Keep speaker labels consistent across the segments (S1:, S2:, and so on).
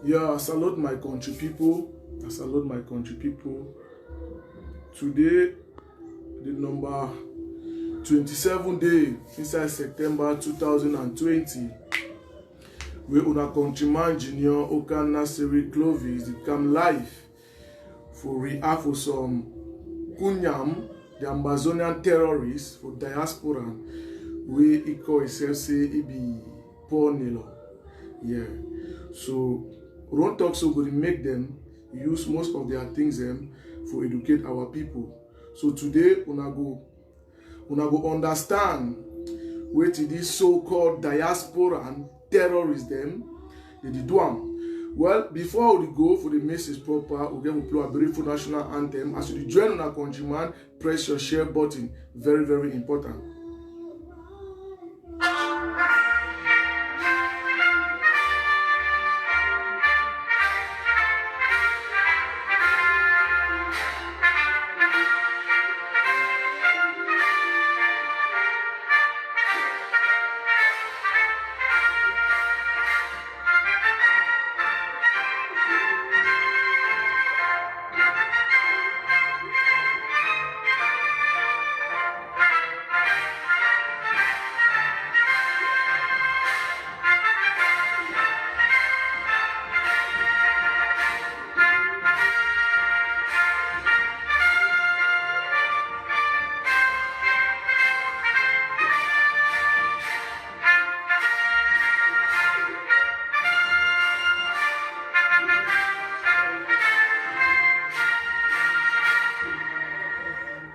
S1: Yeah, I salute my country people. I salute my country people. Today, the number 27 day inside September 2020. We una countryman Junior Okana Siri Clovis come live for react for some Kunyam, the Amazonian terrorists for diaspora. We equal itself say it be poor Nilo. Yeah. So Ron talk so good make them use most of their things for educate our people. So today una go understand what this so-called diaspora and terrorists them they do am. Well, before we go for the message proper, we get to play a beautiful national anthem. As you join on our countryman, press your share button. Very, very important.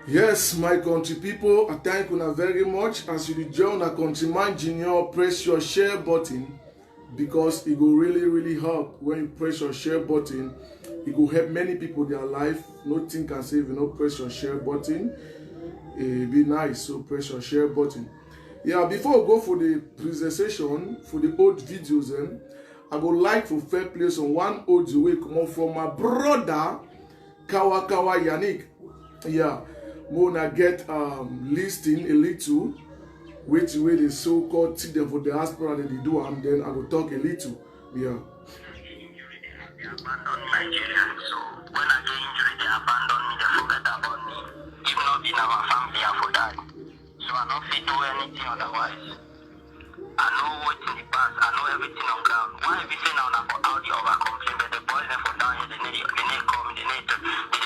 S1: Yes, my country people, I thank you very much. As you join our countryman Junior, press your share button because it will really help when you press your share button. It will help many people their life. Nothing can save, press your share button. It be nice, so press your share button. Yeah, before we go for the presentation, for the old videos, I would like to fair place on one audio way come on from my brother Kawa Yannick. Yeah. Mona get listing a little which way the so-called teach them for diaspora that they do, and then I will talk a little. Yeah.
S2: They abandoned Nigeria, so when I get injury, they abandon me, they forget about me. If not in our family, I for die. So I don't fit do anything otherwise. I know what's in the past, I know everything on ground. Why have you say now for how the over complain, but the boys them for down here, they need call me, they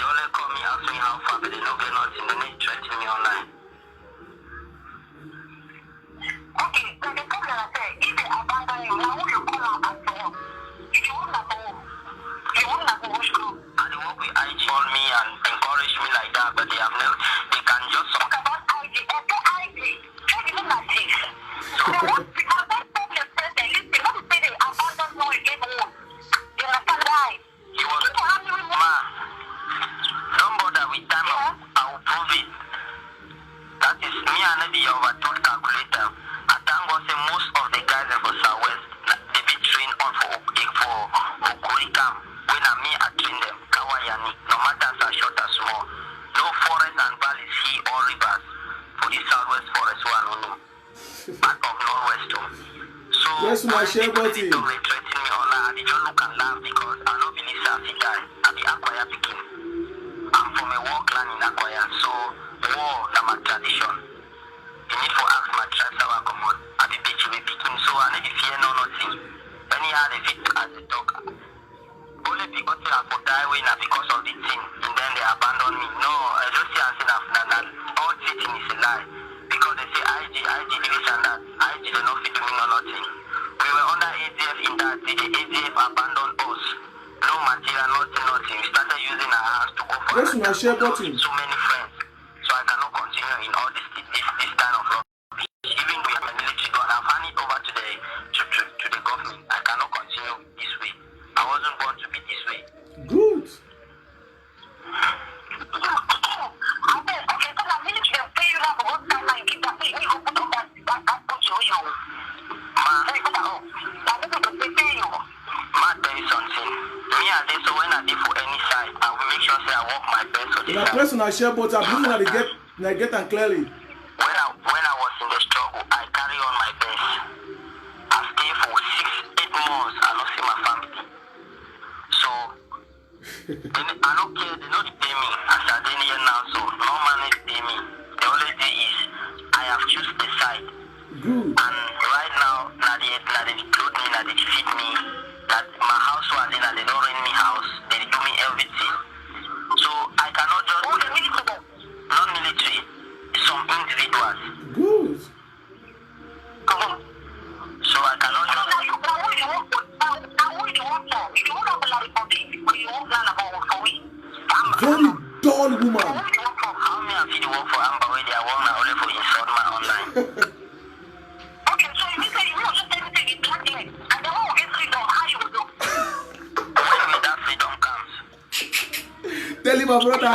S2: only call me, ask me how far, but they don't get nothing, they need threaten me online. Okay, so the problem I say, if they abandon you, now who you call out at home? If you wouldn't have home, you wouldn't have home school. And they work with IG, call me and encourage me like that, but they have no, they can just talk about IG, IG, check even like this. So they want, because they told the president, listen, what if they abandon you again home? You understand why? He was, man, don't bother with time, yeah. I will prove it. That is me and the overthought calculator. I thank God say most of the guys in for Southwest, they be trained on for Okurikam. When I me, I train them, Kawayani, no matter as short or small. No forest and valleys, sea or rivers. For the Southwest forest, one no know. Back of Northwest too. So,
S1: yes, my share button.
S2: They threaten me online, they just look and laugh because I don't believe Safi die. I be Akwaya picking. I'm from a war clan in Akwaya, so war is my tradition. You need to ask my tribes how I come on. I be bitch with picking, so I need to fear no nothing. Anyhow, they fit as they talk. Only because I could die when because of the thing, and then they abandon me. No, I just say and say that all teaching is a lie. Because they say IG this and that. IG they don't fit me no nothing. We were under ADF in that day. The ADF abandoned us. No material, nothing. We started using our hands to go for
S1: yes, my share button.
S2: So many friends. So I cannot continue in all this kind of rubbish. Even with my military gun, I've handed it over to the government. I cannot continue this way. I wasn't born to be this way.
S1: Good.
S2: Okay, so the military will pay you now for one time and give that thing. You put on that put you. Man, put that up. That will pay you. Man, tell you something. Me and this, so when I did for any side, I will make sure say I work my best for this.
S1: When I press on our share button, I'm looking at the get and clearly.
S2: When I was in the struggle, I carry on my best. I stay for 6-8 months. I don't see my family. I don't care, they know they pay me. As I did here now, so no money pay me. The only thing is, I have chosen the side.
S1: Good.
S2: And right now, now they include me, now they feed me. That my house was in, and they don't rent me house. They do me everything. So I cannot just non-military. Some individuals.
S1: Good.
S2: So I cannot just.
S1: Very dull woman.
S2: How many of you work for Amber where they are working only for insult man online? Okay, so you say you will just everything in black leg, and the one who gets freedom, how you will do? When will that freedom comes?
S1: Tell him, my brother.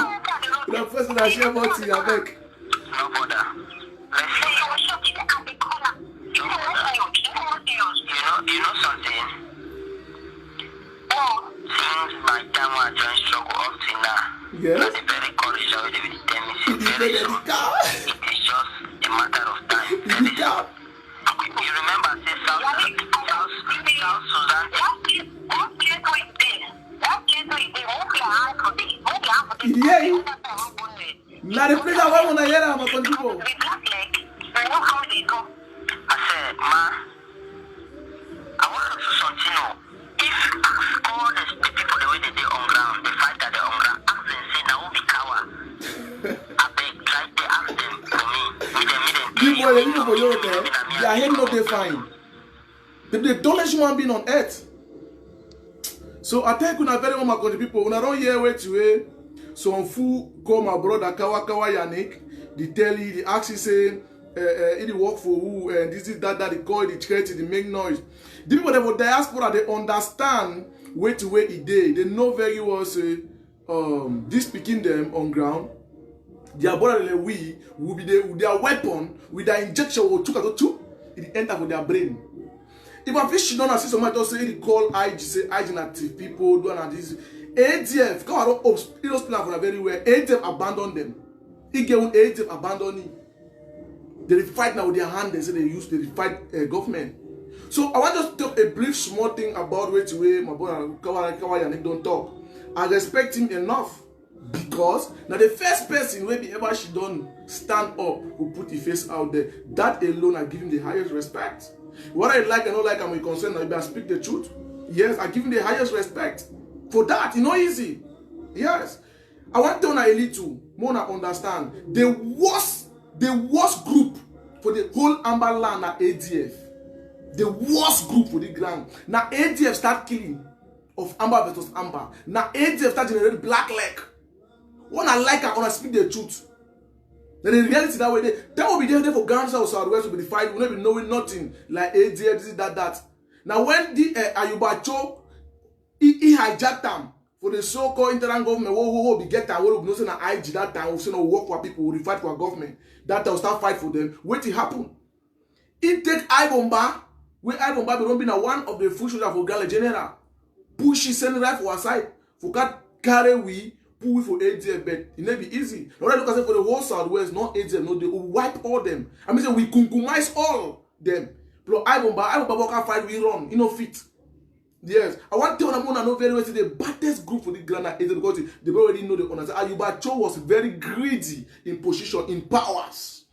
S1: The person that share more to your back.
S2: No bother. Let's say you were shot in the corner. You know something? Since my time I joined struggle up to now,
S1: yes.
S2: The very courage of it will tell me very soon. It is just a matter of time. Very soon. You remember say South Sudan?
S1: Yeah. Now the place I want to hear about people.
S2: I said, ma, I want to something. If ask all the people the way they on ground, they fight at the on ground, ask them say now who be cower. I beg, try to ask them for me.
S1: People for you there, they are here not they fine. The dullest human being on earth. So I tell you very well, my country people, when I don't hear where to way, some fool call my brother Kawa Yannick, they tell you, they ask you say, he work for who, and this is that, they call it, they create it, they make noise. The people that were diaspora, they understand where to where it day. They know very well say, this picking them on ground, their body we will be there with their weapon, with their injection or two, it enter with their brain. If I fish don't see somebody just say they call IG, say IG active people, do and this. ADF, come on, it was planned for very well. ADF abandon them. It get ADF abandoning. They fight now with their hand, they say they fight government. So I want just to talk a brief small thing about way my brother Kawa Yannick don't talk. I respect him enough because now the first person where ever she don't stand up who put the face out there, that alone I give him the highest respect. What I like and not like, I'm concerned that I speak the truth. Yes, I give him the highest respect. For that, it's not easy. Yes. I want to know a little more understand. The worst group for the whole Amber land are ADF. The worst group for the ground. Now ADF start killing of Amber versus Amber. Now ADF start generating black leg. When I like I speak the truth. Then the reality that way that will be there for Ghana or Southwest will be the fight. We'll not be knowing nothing like ADF, this, that. Now when the Ayubacho he hijacked them for the so-called interim government, who be get time, who be no say na IG that time, who say no work for people, who fight for our government. That time will start fight for them. Wait till happen. He take Ibomba, where Ibomba don't be na one of the full soldiers for Gala General. Push he send right for our side. For cat carry we. Pull for ADF, but it may be easy. Now look at for the whole Southwest, not ADF, no, they will wipe all them. I mean, we kunkumize all them. Plus, Ibomba can fight, we run, you know, fit. Yes, I want to tell them, I know very well, the baddest group for the Ghana is because they already know the owners. Ayubacho was very greedy in position, in powers.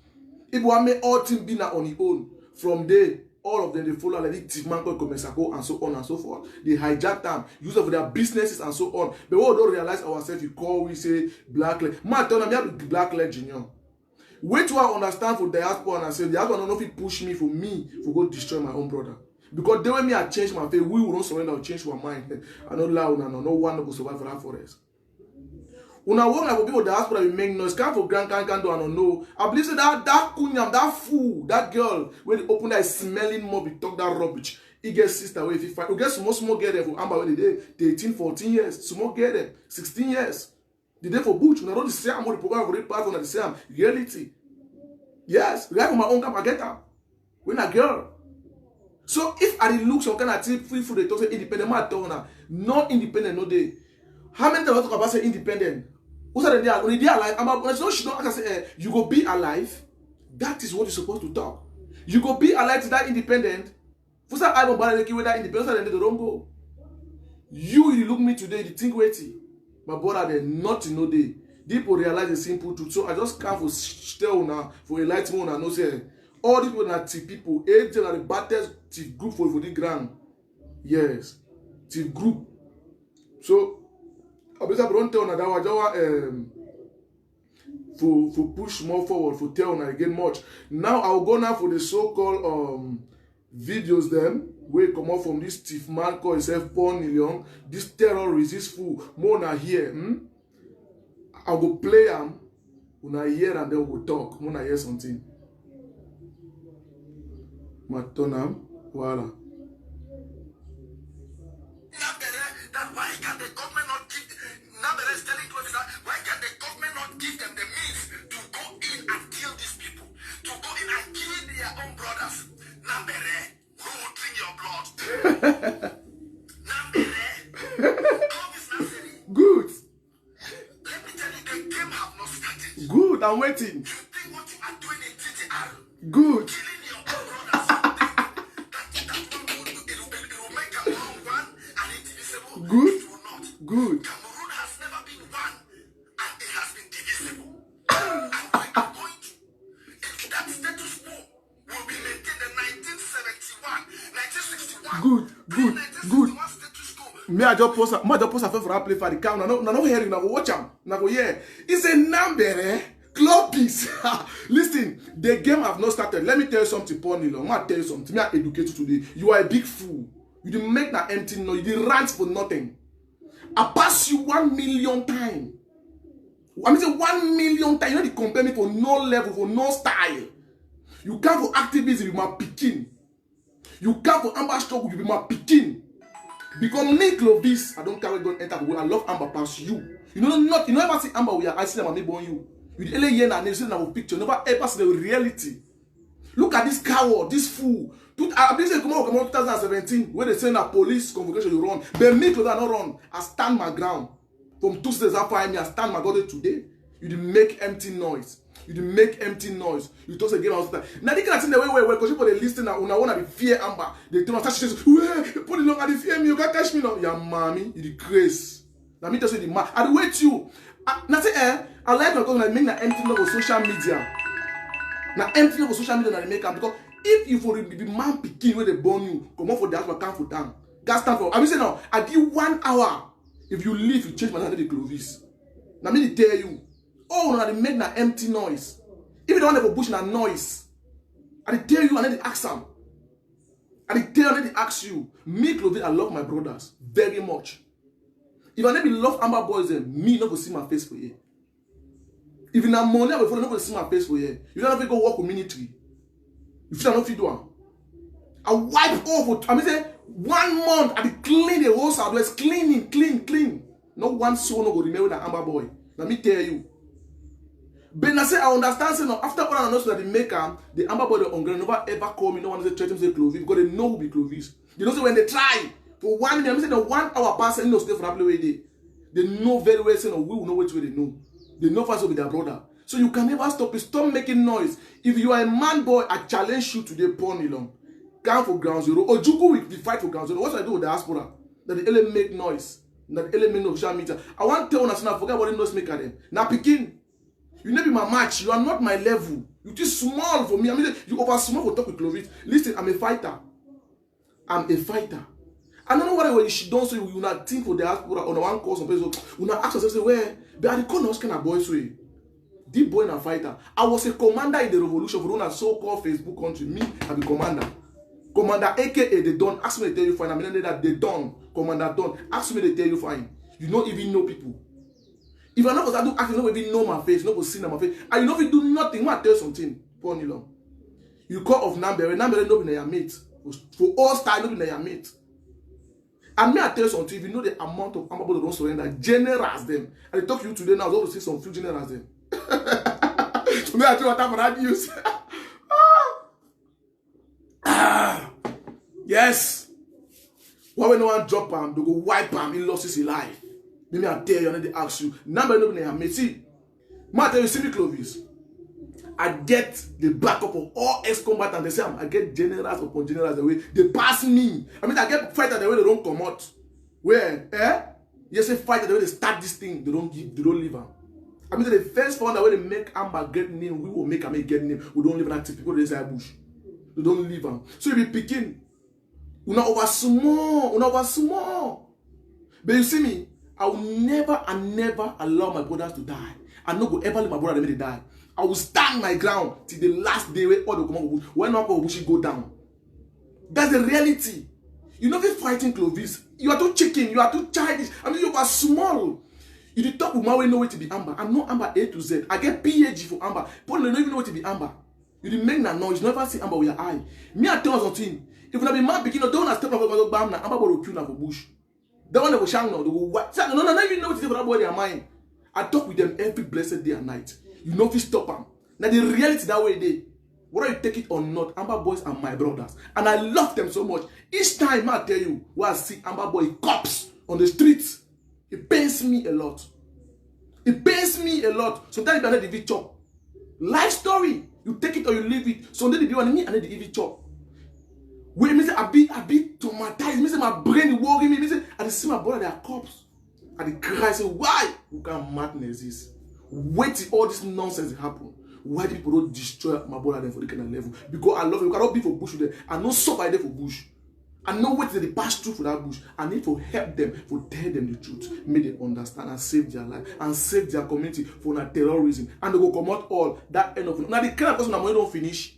S1: If one made all team be on his own, from there, all of them, they follow like this Manko Komesako and so on and so forth. They hijack them, use it for their businesses and so on. But we don't realize ourselves, we call, we say, black leg. Man, tell them, you have black leg, junior. Wait till I understand for diaspora and I say, the diaspora don't know if it push me for go destroy my own brother. Because the way me I change my faith, we will not surrender or change our mind. I don't lie, no one will survive for that forest. Una work like people diaspora will make noise. Can't for grand can't do I don't know. I believe that kunyam, that fool, that girl, when they open that smelling mob, he talk that rubbish. He gets sister where if he fight. We get small girl there for Amber when they 13, 14 years. Small girl there, 16 years. The day for Butch, when I don't say I'm going to program for the part on the same reality. Yes, right from my own camp I get her. When a girl. So if I look some kind of free food, they talk say independent, man tell now. Not independent, no day. How many times I talk about say independent? Who's that they are? When they are alive, I'm so she don't I can say, you go be alive. That is what you're supposed to talk. You go be alive to that independent. Who's that I don't bother with that independent, then they don't go. You look me today, you think waiting. My brother, there nothing no day. People realize the simple truth. So I just come for tell una for enlightenment una know say all these people na thief people. Angel are the baddest thief group for the ground. Yes, thief group. So I better don't tell una that was for push more forward for tell una again much. Now I'll go now for the so-called videos them where come out from this thief man called himself Paul Nilion, this terrorist, this fool, more na here. I go play them, when I hear and then we go talk, when I hear something. Matonam, voila.
S2: That why can the government not give Nambere is telling to us that why can the government not give them the means to go in and kill these people, to go in and kill their own brothers? Nambere, who will drink your blood? Nambere, God is necessary.
S1: Good.
S2: Let me tell you, the game have not started.
S1: Good, I'm waiting.
S2: You think what you are doing in TTR?
S1: Good.
S2: Killing your own brothers. That one will make Cameroon one and indivisible.
S1: Good.
S2: It will not.
S1: Good.
S2: Cameroon has never been one and it has been divisible. And we are going to, if that status quo will be maintained in 1971, 1961.
S1: Good. Good. Good.
S2: 1961 status quo.
S1: Me I just post a for play for the count. No hearing. Now go watch him. Now go yeah. It's a number. Club peace. Listen, the game have not started. Let me tell you something, Paul Nilo. I'm tell you something. Me I educate you today. You are a big fool. You didn't make that empty noise. You didn't rant for nothing. I pass you 1 million times. I mean, say 1 million times. You know, they compare me for no level, for no style. You come for activism, you be my picking. You come for Amber struggle, you be my picking. Because me, Clovis, I don't carry gun enter the way. I love Amber past you. You know not. You never see Amber. We are I see them and me born you. You the year and never see them picture. Never ever see the reality. Look at this coward, this fool. I believe they come out 2017 when they send a police convocation you run. But me, Clovis, I not run. I stand my ground. From 2 days after me, I stand my ground today. You didn't make empty noise. You didn't make empty noise. You toss again outside. Now they can see the way because people they listen now. Una wanna be fear Amber. They tell us say, put it long and they fear me. You can't catch me now. Yeah, mommy, you the grace. Now me tell you the man. I wait you. Now say I like because I make na empty noise for social media. Now empty noise for social media na make am because if you for the man picking where they born you, come on for the house, come for down. Gas stand for. I mean say now I give 1 hour. If you leave, you change my name to Clovis. Now me they tell you. Oh, no, they make na empty noise. If you don't have a bush na noise, I tell you, and then they ask them. I tell you, and then they ask you. Me, Clovis, I love my brothers very much. If I never love Amber boys, then me not go see my face for you. If you have money, I will not go see my face for you. You don't have to go work with military. If you don't fit do, I wipe off. I mean, say 1 month, I clean the whole southwest, clean. Not one soul no go remain with an Amber boy. Let me tell you. But I say I understand. Say no. After all I know that they make the Amber boy on ground never ever call me. No one say threaten say Clovis because they know who be Clovis. You know say when they try for 1 minute, I mean say the 1 hour pass and no stay for that play way they know very well. Say no, we will know which way they know. They know first with their brother. So you can never stop it. Stop making noise. If you are a man boy, I challenge you today, Paul Nilon. Come for ground zero. Or Jugu will be fight for ground zero. What should I do with the diaspora? That the element make noise. That the element of social media. I want to tell us now. Forget what the noise maker them. Now picking. You never be my match. You are not my level. You too small for me. I mean, you over small for talk with Clovis. Listen, I'm a fighter. I don't know what she don't say. You not think for the diaspora on one course on Facebook. You not ask yourself say where. But I can't ask kind of boys way. Deep boy and a fighter. I was a commander in the revolution for one so-called Facebook country. Me, I be commander. Commander AKA they don't ask me to tell you fine. I mean that they don't. Commander don't ask me to tell you fine. You don't even know people. If I know what I do, I don't even know my face. You don't see my face. And you know if you do nothing, I tell you something. Paul Nilon. You call of Nambere no be na your mate. For all style, no be na your mate. And me I tell you something. If you know the amount of Amber boys don't surrender, generals them. And they talk to you today now. I want to see some few generals them. Me I tell you what for that news. Yes. Why when no one drop him, they go wipe him. He lost his life. Maybe I tell you, and they ask you. Number no be me. See, I tell you, see me Clovis. I get the backup of all ex-combatants. They say I get generals upon generals the way they pass me. I mean, I get fighters the way they don't come out. Where? Yes, a fight the way they start this thing, they don't leave her. I mean, the first found that when they make Amber get name, we will make her get name. We don't leave an active people inside bush. They don't leave her. So you be picking. Una over small. But you see me, I will never and never allow my brothers to die. I no go ever let my brother let die. I will stand my ground till the last day when all the come out bush. When all bush go down. That's the reality. You know, if fighting Clovis, you are too chicken, you are too childish. I mean, you are small. You the talk with my way know where to be Amber. I'm not Amber A to Z. I get PhD for Amber. Paul don't even know where to be Amber. You didn't make that noise. You never see Amber with your eye. Me, I tell you something. If you not be man begin, don't step up for bam na Amber will kill na for bush. That one they will shang now. They will what? No, not even know what to do for that boy their mind. I talk with them every blessed day and night. You know if you stop them. Now the reality that way they. Whether you take it or not, Amber boys are my brothers. And I love them so much. Each time I tell you, when I see Amber boy cops on the streets, it pains me a lot. It pains me a lot. Sometimes you need the chop. Life story. You take it or you leave it. Sometimes you want me and the chop. When me say I be traumatized, me say my brain worry me. Me say I see my brother, they are cops. And they cry, say, why? What kind of madness is this? Wait till all this nonsense happen. Why people don't destroy my brother for the kind of level? Because I love you. You cannot be for bush with them. I know suffer there for bush. I know what they pass through for that bush. I need to help them, to tell them the truth, make them understand and save their life and save their community from that terrorism. And they will come out all that end of it. Now the kind of person that money don't finish.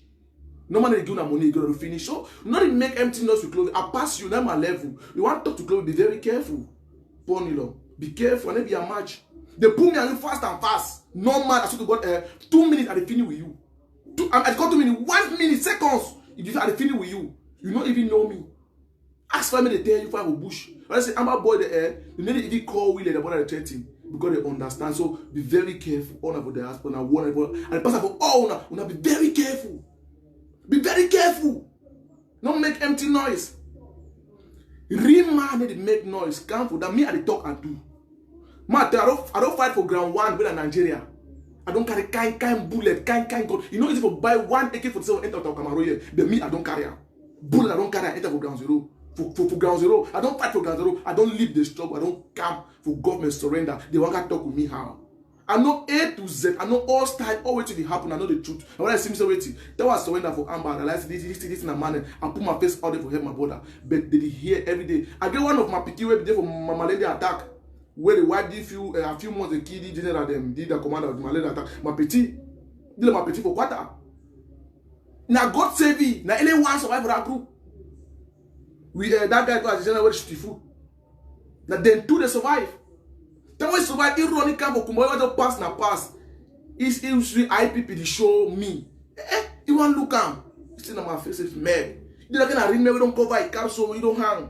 S1: No man they give them money, you gonna finish. So not even make empty nose with clothes. I pass you, now my level. You want to talk to clothes, be very careful. Ponilo. Be careful, and then be a match. They put me on fast and fast. No man, I should have got 2 minutes at the finish with you. I got 2 minutes, 1 minute, seconds. If you at the finish with you, you don't even know me. Ask for me to tell you for a bush. When I say I'm a boy the air, you need to even call Willie about the threatening because they understand. So be very careful. All about the husband and one about and the person for all una be very careful. Be very careful. Don't make empty noise. Real man need to make noise. Come for that. Me I dey talk and do. Man, I don't fight for ground one with Nigeria. I don't carry kind bullet, kind gun. You know, if you buy one AK-47 enter to Cameroon here, the me I don't carry. Bullet I don't carry. Enter for ground zero. For ground zero, I don't fight for ground zero. I don't leave the struggle. I don't camp for government surrender. They want to talk with me how. I know A to Z. I know all style, all way to the happen. I know the truth. And when I see me say waiting, that was surrender for Amber. I realized this in a manner. I put my face out there for help my brother. But they hear every day. I get one of my picky way there for my malaria attack. Where the wife did a few months, the kid general them did the commander of the malaria attack. My petit for quarter. Now God save me. Now only one survive for that group. We that guy was general with Stifu. Now then two they survive. Then when survive, he running camp for Kumba, just pass na pass. He's IPP the show me. You want look am? See na my face is mad. You don't gonna read me. We don't cover it. Camp so we don't hang.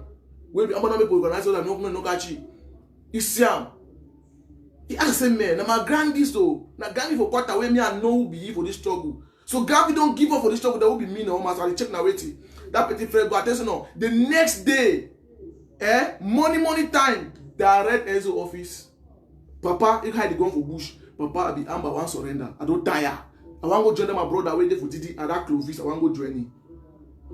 S1: We be among people organize that no gachi. You see am? He ask say man, na my grandis though. Na grandis for quarter way me I know who be for this struggle. So Gabby don't give up for this struggle. That will be me now. I check na waiting. That petit frère go attention now. The next day, money time. They are at Enzo office. Papa, if I had gone for bush, Papa, I be Amber, I want surrender. I don't tire. I want to go join my brother waiting for Didi and that Clovis. I want to go join him.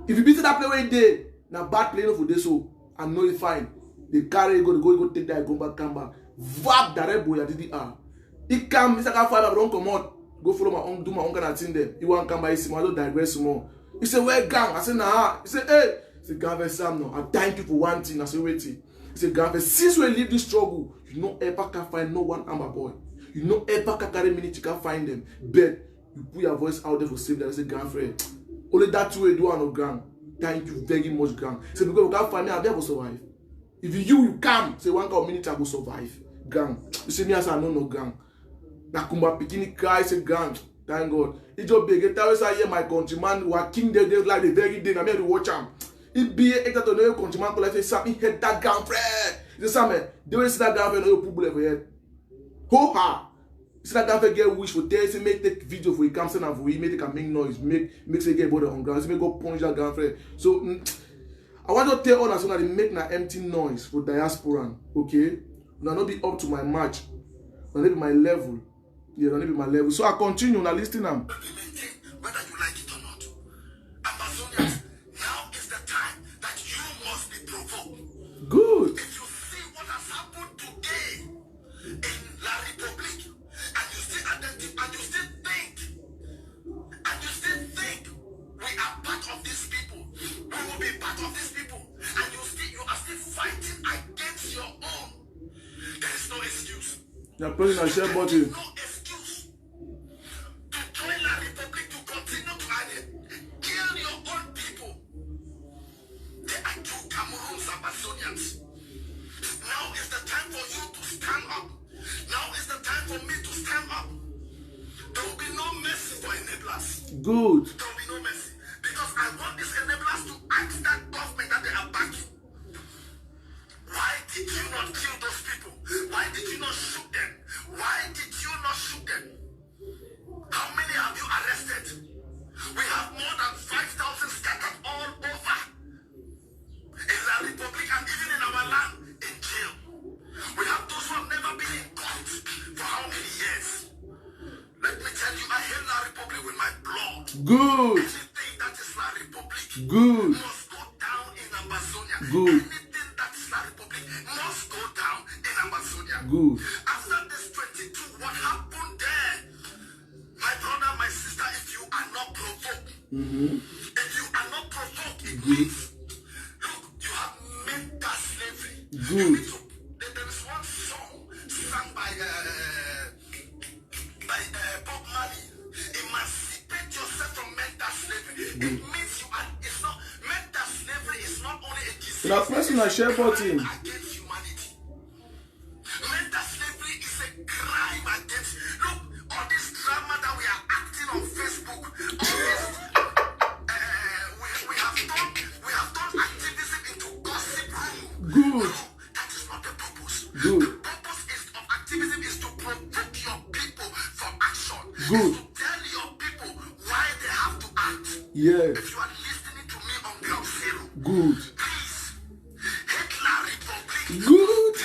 S1: If you beat that play where day, now bad play for this so I know it fine. They carry go take that go back come back. Vap that red boy at Didi are. He come, Mr. Five, I don't come out. Go follow my own, do my own kind of thing there. He want come by him, I don't digress more. He said, where gang? I said, nah. He said, hey. He said, Gavin Sam, no. I thank you for one thing. I said, waiting. He said, Gavin, since we leave this struggle, you know ever can find no one Amber boy. You know ever can carry minute you can find them. But you put your voice out there for save that. I said, Gavin, only that way do I no gang. Thank you very much, gang. He said, because you can't find me, I'll never survive. If you come, say one minute I will survive. Gang. You see me as I know no gang. Nakumba Pikini cry, say gang. Thank God. It just big. It always I hear my countryman working there like the very day. I mean to watch him. It be a to know countryman collect say something hit that girlfriend. The same. They will see that girlfriend no people ever head. Ho ha. See that girlfriend get wish for tell say make take video for he come send am for he make make noise make say get body on ground. Say make go punch that girlfriend. So I want to tell all as soon as they make na empty noise for diaspora. Okay. Now not be up to my match. Now be my level. Yeah, don't be my level. So I continue now listening them.
S3: Whether you like it or not. Amazonians, now is the time that you must be provoked.
S1: Good.
S3: If you see what has happened to
S1: You're pressing a share button.
S3: No excuse to join La Republic to continue to kill your own people. There are two Cameroons Amazonians. Now is the time for you to stand up. Now is the time for me to stand up. There will be no mercy for enablers.
S1: Good.
S3: There will be no mercy. Because I want these enablers to ask that government that they are backing. Why did you not kill those people? Why did you not shoot them? Why did you not shoot them? How many have you arrested? We have more than 5,000 scattered all over. In La Republic and even in our land, in jail. We have those who have never been in court for how many years? Let me tell you, I hate La Republic with my blood.
S1: Good.
S3: Anything that is La Republic
S1: Good.
S3: must go down in Amazonia.
S1: Good.
S3: Anything that is La Republic must go down in Amazonia.
S1: Good.
S3: After this 22, what happened there? My brother, my sister, if you are not provoked, if you are not provoked, it means, look, you have mental slavery. You need to, there is one song sung by Bob Marley. Emancipate yourself from mental slavery. It means you are, it's not, mental slavery is not only a disease.
S1: You're pressing a share button.
S3: Against humanity. Mental slavery is a crime against. Look, all this drama that we are acting on Facebook, all this, we have done activism into gossip room.
S1: Good.
S3: No, that is not the purpose.
S1: Good.
S3: The purpose of activism is to provoke your people for action.
S1: Good.
S3: Is to tell your people why they have to act.
S1: Yes.
S3: If you are listening to me on Ground Zero,
S1: Good.
S3: please, Hitler Republic.
S1: Good.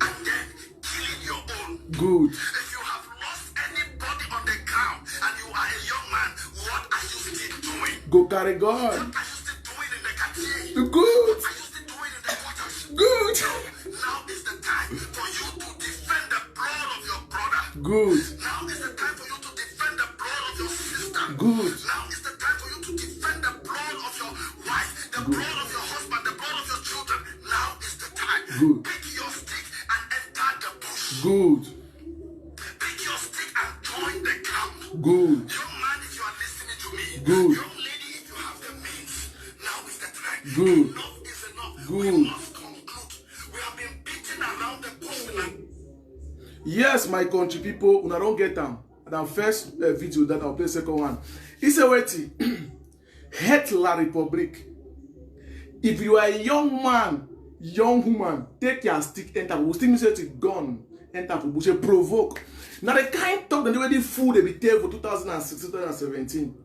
S3: And then killing your own.
S1: Good.
S3: If you have lost anybody on the ground and you are a young man, what are you still doing?
S1: Go carry God.
S3: What are you still doing in the Cartier?
S1: Good.
S3: What are you still doing in the quarters?
S1: Good.
S3: Now is the time for you to defend the blood of your brother.
S1: Good.
S3: Now is the time for you to defend the blood of your sister.
S1: Good.
S3: Now is the time for you to defend the blood of your wife, the blood of your husband, the blood of your children. Now is the time.
S1: Good.
S3: Pick your stick and enter the bush.
S1: Good.
S3: Pick your stick and join the camp.
S1: Good.
S3: Young man, if you are listening to me.
S1: Good.
S3: Young lady, if you have the means. Now is the time.
S1: Good.
S3: Enough is enough.
S1: Good.
S3: We must conclude. We have been beating around the bush.
S1: Yes, my country people, when I don't get them, the first video that I'll play second one. It's a waiting. Hate La Republic. If you are a young man, young woman, take your stick, enter. We still say to gun, enter for bush, provoke. Now the kind talk that they food they be tell for 2016, 2017.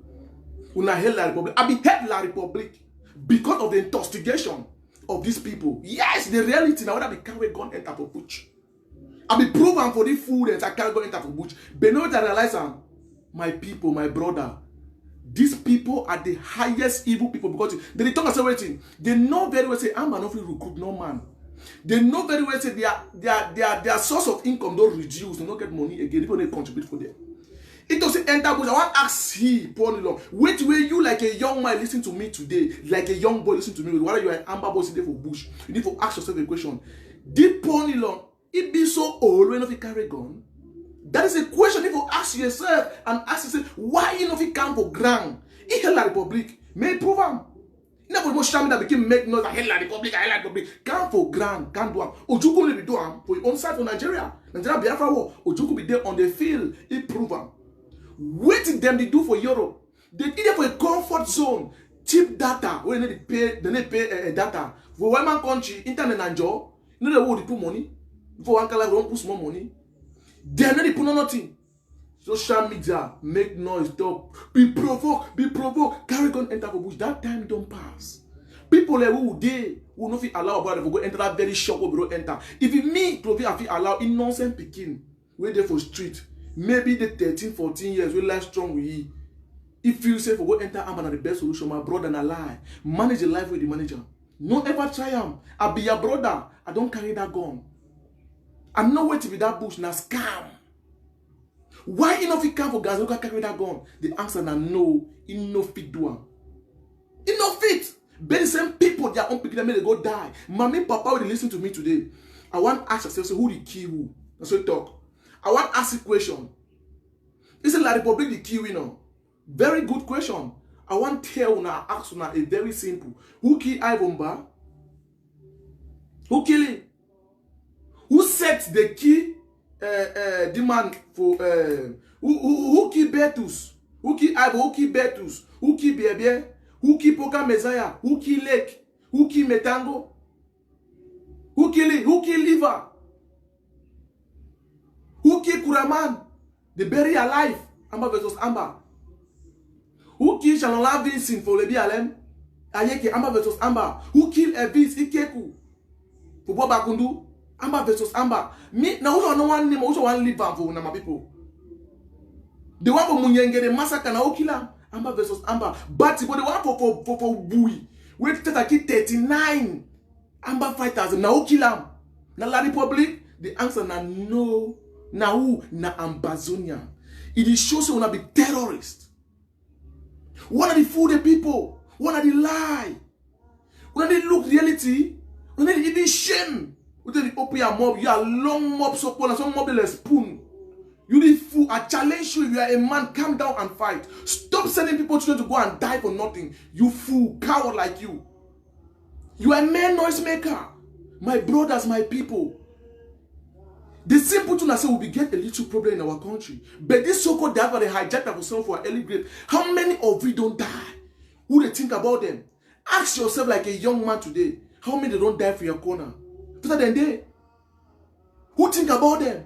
S1: When I hate La Republic, I be hate La Republic because of the investigation of these people. Yes, the reality now that they carry gun enter for bush. I be proven for the food and I can't go enter for bush. But now that I realize, my people, my brother, these people are the highest evil people because they talk about everything. They know very well say, I'm not recruit no man. They know very well say their source of income don't reduce, they don't get money again, people they contribute for them. It doesn't enter bush. I want to ask he, Paul Long, which way you like a young man listen to me today, like a young boy listen to me, whether you are an amber boy sitting for bush, you need to ask yourself a question. Did Paul Long it be so old when he carry gun? That is a question you need to ask yourself and ask yourself why you know if he come for ground. He held La Republic. May prove him. You know what Shami that became make noise. I held La Republic. I held La Republic. Come for ground. Can't do him. Ojuku will be do him for your own side for Nigeria. Nigeria Biafra war. Ojuku be there on the field. He prove him. What did them they do for Europe? They did it for a comfort zone. Cheap data. When they pay data for one man country internet and job. You know they put money. For one color, we don't put small money. They are not put nothing. Social media make noise, talk, be provoked, carry gun enter for bush. That time don't pass. People like who they will not allow about to go enter that very shop where we don't enter. If it me, Clovey, I feel allow in nonsense picking, where they for street, maybe the 13, 14 years, we life strong with you. If you say for go enter Amman, the best solution, my brother, and a lie. Manage your life with the manager. No ever try him. I be your brother. I don't carry that gun. I know where to be that bush now scam. Why you know if you come for guys who can carry that gun? The answer na no, you no fit do am. You no fit. But the same people their own people they go die. Mommy, papa will listen to me today. I want to ask yourself, so who the key who? That's what talk. I want to ask a question. Is it La Republic the key winner? Very good question. I want to tell una, ask una a very simple. Who killed Ivomba? Who killed him? Who set the key demand for who killed Bertus? Who killed Ivo? Who killed Bertus? Who killed Bebe? Who killed Poka Messiah? Who killed Lake? Who killed Metango? Who killed it? Who killed Liver? Who killed Kuraman? The bury alive. Amber versus Amber. Who killed Shalola Vincent for Lebi Alem? Ayeke Amber versus Amber. Who killed Evis Ikeku for Boba Kundu? Amber versus Amber. Me now who no one name also one live for my people. The one for Munyenge the massacre na Okila. Amber versus Amber. But the one for Bui. Wait till I keep 39 Amber fighters na Okilam. Na La Republic. The answer na no. Na who? Na Ambazonia. It shows you wanna be terrorists. Wanna the fool the people? Wanna the lie? Wanna they look reality? Wanna they even shame? Wanna they open your mob? You are long mob so cool and some mob with a spoon. You the fool. I challenge you. You are a man. Calm down and fight. Stop sending people to go and die for nothing. You fool, coward like you. You are a man noise maker. My brothers, my people. The simple thing I say will be get a little problem in our country. But this so-called diver, they hijack that for some for early grave. How many of you don't die? Who they think about them? Ask yourself like a young man today. How many they don't die for your corner? Better than they. Who think about them?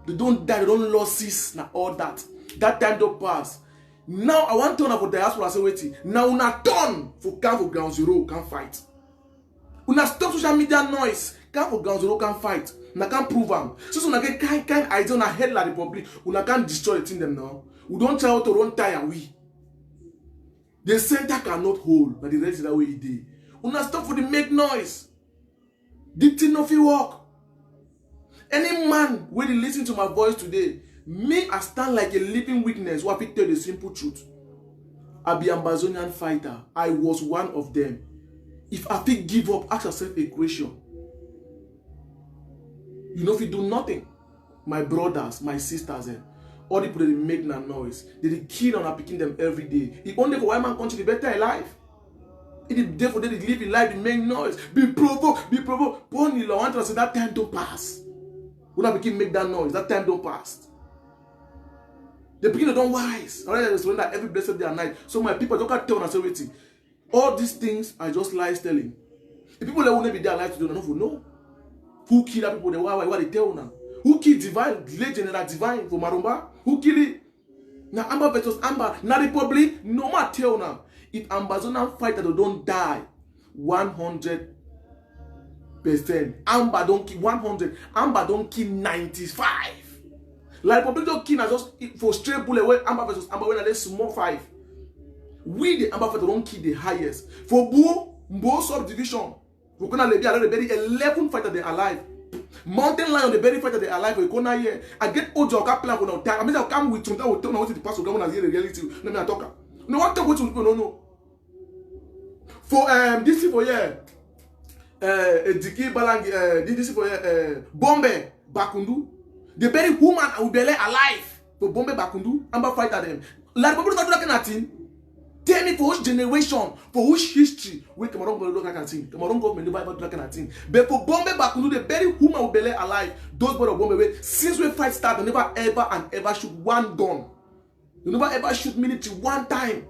S1: They don't die, they don't losses, now all that. That time don't pass. Now I want to turn up for diaspora, say waiting. Now una turn for come for ground zero, can fight. Una stop social media noise. Come for ground zero, can fight. Una can't prove them. So una get kind idea on head La Republic. Una can't destroy the thing them now. We don't try how to run tire we. The center cannot hold, but the rest is that way it did. Una stop for the make noise. The thing of you work. Any man when he listen to my voice today, me I stand like a living witness who have to tell the simple truth. I be Ambazonian fighter. I was one of them. If I think give up, ask yourself a question. You know if you do nothing, my brothers, my sisters, all the people that make no noise, they kill and are picking them every day. If only for white man country, the better alive. It is therefore they live in life, they make noise. Be provoked, be provoked. Pony law, want to say that time don't pass. When I begin make that noise, that time don't pass. The beginning don't wise. Alright, I surrender every blessed day and night. So my people don't tell us everything. All these things are just lies telling. The people that will never be there alive today don't know. Who killed that people? They why they tell now? Who killed Divine, late General Divine for Marumba? Who killed it? Now Amber versus Amber. Now Republic, no matter tell now. If Ambazonian fighter don't die, 100%. Amber don't kill 100. Amber don't kill 95. La Republic don't kill just for straight bullet where Amber versus Amber when they small 5. We the Amber fighter don't kill the highest. For Mbo subdivision, we're gonna be 11 fighter they alive. Mountain Lion the very fighter they alive for corner here. I get Ojo plan for no time. I mean I'll come with something I will tell what the past will come and hear the reality. Let me talk. No one talk what you no. For this is for here. Diki Balang this is for Bombe Bakundu. The very woman I will be alive for Bombe Bakundu. Amber fighter them. La Republic not looking at him. Tell me for which generation, for which history, we Cameroon government look at him. Cameroon government never ever looking at him. But for Bombe Bakundu, the very woman will be alive. Those boys of Bombe, since we fight start, they never ever and ever shoot one gun. They never ever shoot military one time.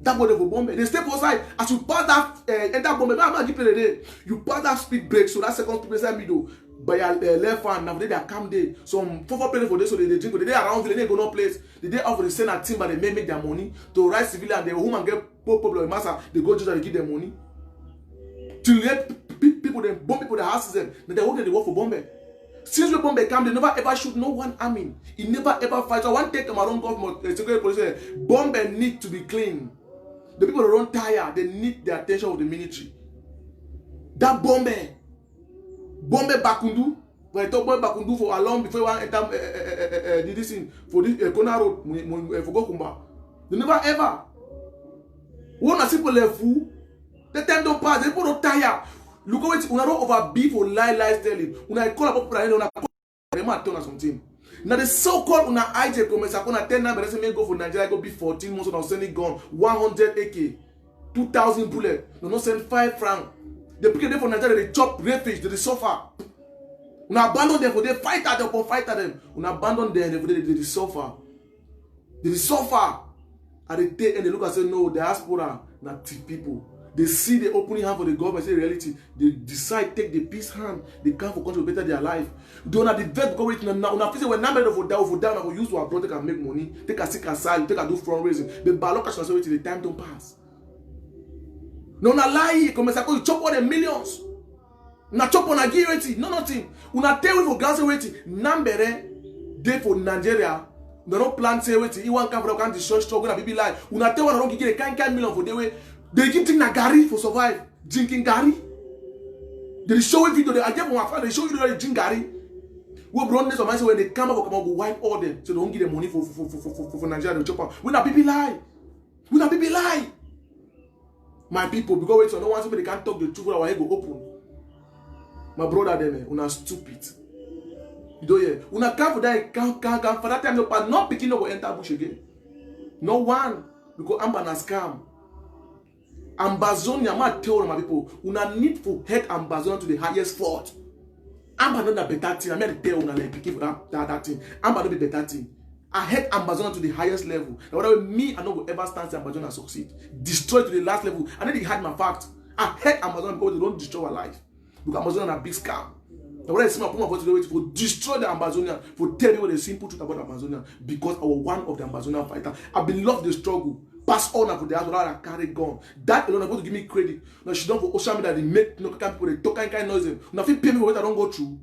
S1: That boy for Bombe, they step outside. As you pass that enter Bombe, I'm not giving day. You pass that speed break, so that second speed break middle. By your left hand, now they come there. Some 4 players for this, so they drink, but they around the they go no place. The day after they send a team, but they make their money to rise civilian and the woman get problem master. They go to give them money. To let people them bomb people that houses them. Then they hold they work for Bombe. Since the Bombe come, they never ever shoot no one army. He never ever fight. So one take Cameroon government, security police. Bombe need to be clean. The people that don't tire, they need the attention of the military. That Bombe Bakundu, when I talk about Bakundu for a long before I enter this thing for this Kona Road, for Gokumba. They never ever. One of people left fool. The time don't pass, the people don't tire. Look what una don't overbeat for lie telling. Una call about people una call something. Now the so-called una IJ comments are gonna 10 numbers may go for Nigeria, go be 14 months on sending gun, 100 AK, 2,000 bullet. No, not send 5 francs. The people there for Nigeria, they chop refuge, they suffer. Una abandon them for they fight at them or fight at them. Una abandon them, they suffer. They suffer. And they take and they look and say, no, the diaspora, not people. They see the opening hand for the government, say reality. They decide take the peace hand. They come for country to better their life. They don't have the vet government now. Una feel when number for down, I will use to abroad, they can make money. They can seek asylum, they can do fundraising. The ballot cash till the time don't pass. No, na lie. Come and say, you chop all the millions. Una chop on a guarantee, no nothing. Una tell we for gas waiting. Number day for Nigeria. No no plan say waiting. You want come for can destroy struggle na baby lie. Una tell one don't get a kind million for the way. They keep drinking Gary for survive. Drinking Gary. They show a video. They get one friend. They show you they drink Gary. We brought this on my when they come up, go wipe all them. So they don't give them money for Nigeria. They chop out. We not baby lie. We not baby lie. My people, because wait, so no one say they can't talk the truth. Our head go open. My brother them, una stupid. You don't hear? Una come for that, can for that time, but not picking up go enter bush again. No one, because Amba na scam. Ambazonia, ma tell my people, una need to head Ambazonia to the highest fort. Amba not a better thing. I mean, tell una like picking for that thing. Amba not be better thing. I head Ambazonia to the highest level. Now, whatever me, I know will ever stand to Ambazonia succeed. Destroy to the last level. I need to hide my fact. I head Ambazonia because they don't destroy our life. Because Ambazonia is a big scam. Now when I see my put my voice today for destroy the Ambazonia, for tell you the simple truth about Ambazonia, because I was one of the Ambazonia fighters. I beloved the struggle. Pass on for the house without a carry gun. That alone is going to give me credit. Now she don't for social media, they make no kind people, they talk kind noise. Now if you pay me for what I don't go through.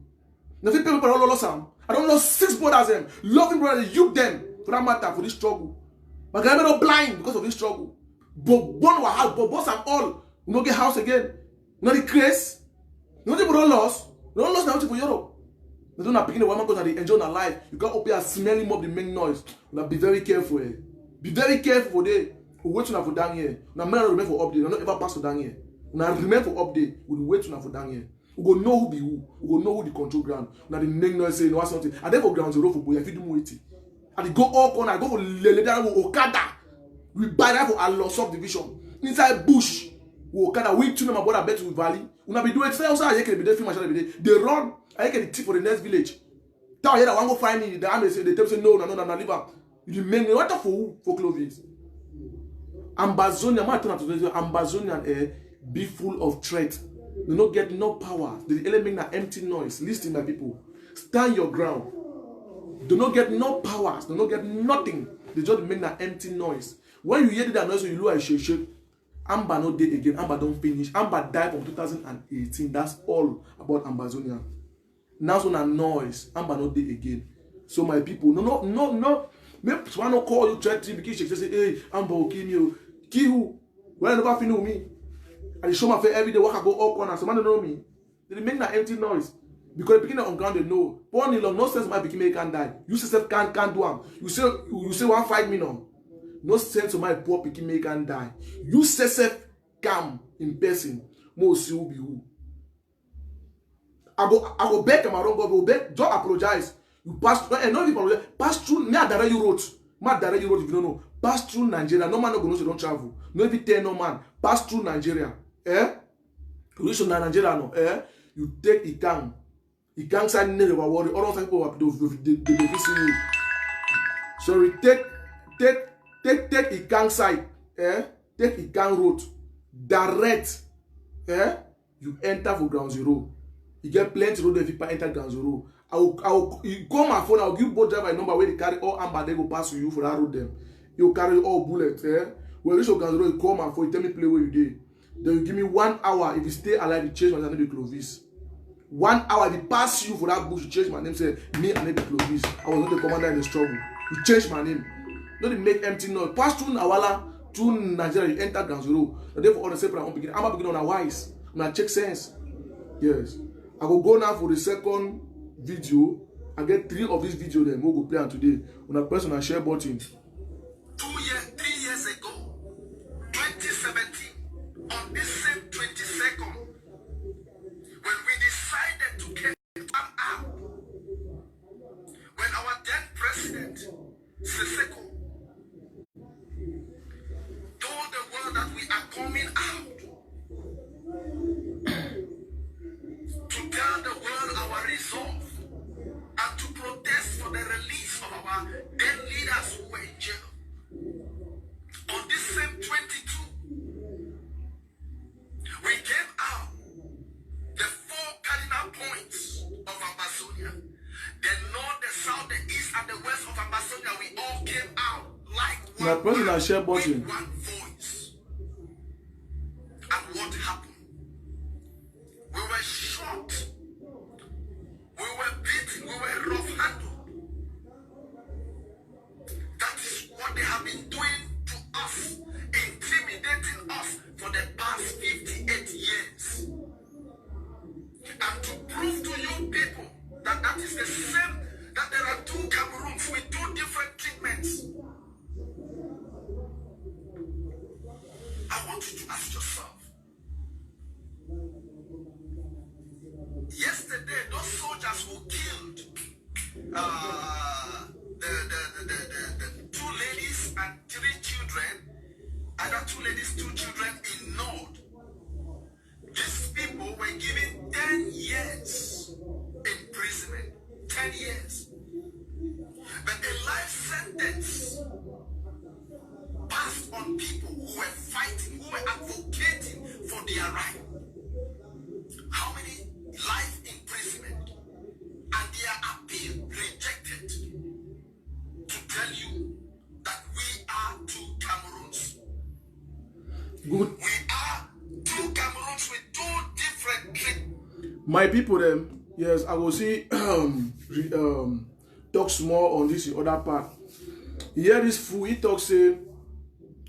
S1: Now if you pay me for all lost them. I don't lost 6 brothers them. Loving brothers, you them for that matter for this struggle. But I'm not blind because of this struggle. But one was house, but boss and all. We don't get house again. Not the craze. No people don't lost. They don't lost now for Europe. They don't have picking the woman because they enjoy their life. You can't up here smelling mob the main noise. Now be very careful. Eh? Be very careful for day. We wait for down here. Now men remain for update. Not ever pass for down here. Now remain for update. We wait for down here. We go know who be who. We go know who the control ground. Now the main noise say no something. And then for ground zero for boy. If you do waiting. And they go all corner. I go for Lele for Okada. We buy that for Allah subdivision. Inside bush. We Okada. We tune my brother bet to Valley. Una be do it. Say also I can be there. Film machine be there. They run. I can the tip for the next village. Tell here that one go find me. The army say they tell say no, leave her. You mean what for who? For Clovis. Ambazonia, Ambazonian be full of threat. They don't get no power. The element na empty noise. Listen, my people. Stand your ground. They don't get no powers. They don't get nothing. They just make that empty noise. When you hear that noise, you look at shake. Amba no day again. Amba don't finish. Amba died from 2018. That's all about Ambazonia. Now so na noise. Amba no day again. So my people, no. Maybe someone will call you, try to because she say, hey, Amba will kill you. Kill who? Well, I never feel know me. And they show my face every day. Walk I go all corners. Someone don't know me. They make that empty noise. Because the beginning on ground they know. Born in no sense my beginning can die. You say can't do am. You say 1.5 million. No sense of my poor pikin can die. You say self calm in person. Mo see who be who. I go beg him around God. Go beg. Just apologize. You pass through. And not even apologize. Pass through. Me direct you road. Ma direct you road if you don't know. Pass through Nigeria. No man no go know so don't travel. No even tell no man. Pass through Nigeria. You reach to Nigeria no. You take Ikang. Ikang side never worry. All those people they visit you. Sorry. Take Ikang side. Take Ikang road. Direct. You enter for ground zero. You get plenty road if you enter ground zero. You call my phone. I'll give both driver a number where they carry all amber. They go pass you for that road them. You carry all bullets. When you reach ground zero, you call my phone. You tell me play where you did. Then you give me 1 hour. If you stay alive, you change my name to Clovis. 1 hour. If you pass you for that bush, you change my name. Say me and maybe Clovis. I was not the commander in the struggle. You change my name. Don't make empty noise. Pass through Nawala, through Nigeria, you enter ground zero. And therefore, all the separate I'm beginning. I'm not beginning on a wise. I'm gonna check sense. Yes. I will go now for the second video. I get 3 of these videos. Then we'll go play on today. On a press on a share button.
S3: 3 years ago, 2017, on this same 22nd, tell the world our resolve and to protest for the release of our dead leaders who were in jail. On this same 22, we gave out the 4 cardinal points of Amazonia. The north, the south, the east, and the west of Amazonia, we all came out like
S1: Now,
S3: one
S1: press
S3: man,
S1: the share
S3: with
S1: button.
S3: one voice. And what happened? We were shot. We were beaten. We were rough handled. That is what they have been doing to us, intimidating us for the past 58 years. And to prove to you people that that is the same, that there are 2 Cameroons with 2 different treatments. I want you to ask yourself. Yesterday, those soldiers who killed the 2 ladies and 3 children, either 2 ladies, 2 children in North, these people were given 10 years imprisonment. 10 years. But a life sentence passed on people who were fighting, who were advocating for their right. How many life imprisonment and their appeal rejected to tell you that we are 2 Cameroons.
S1: Good.
S3: We are 2 Cameroons with 2 different treatments.
S1: My people, them. Yes, I will see. Talk small on this other part. Here this fool, he talks say,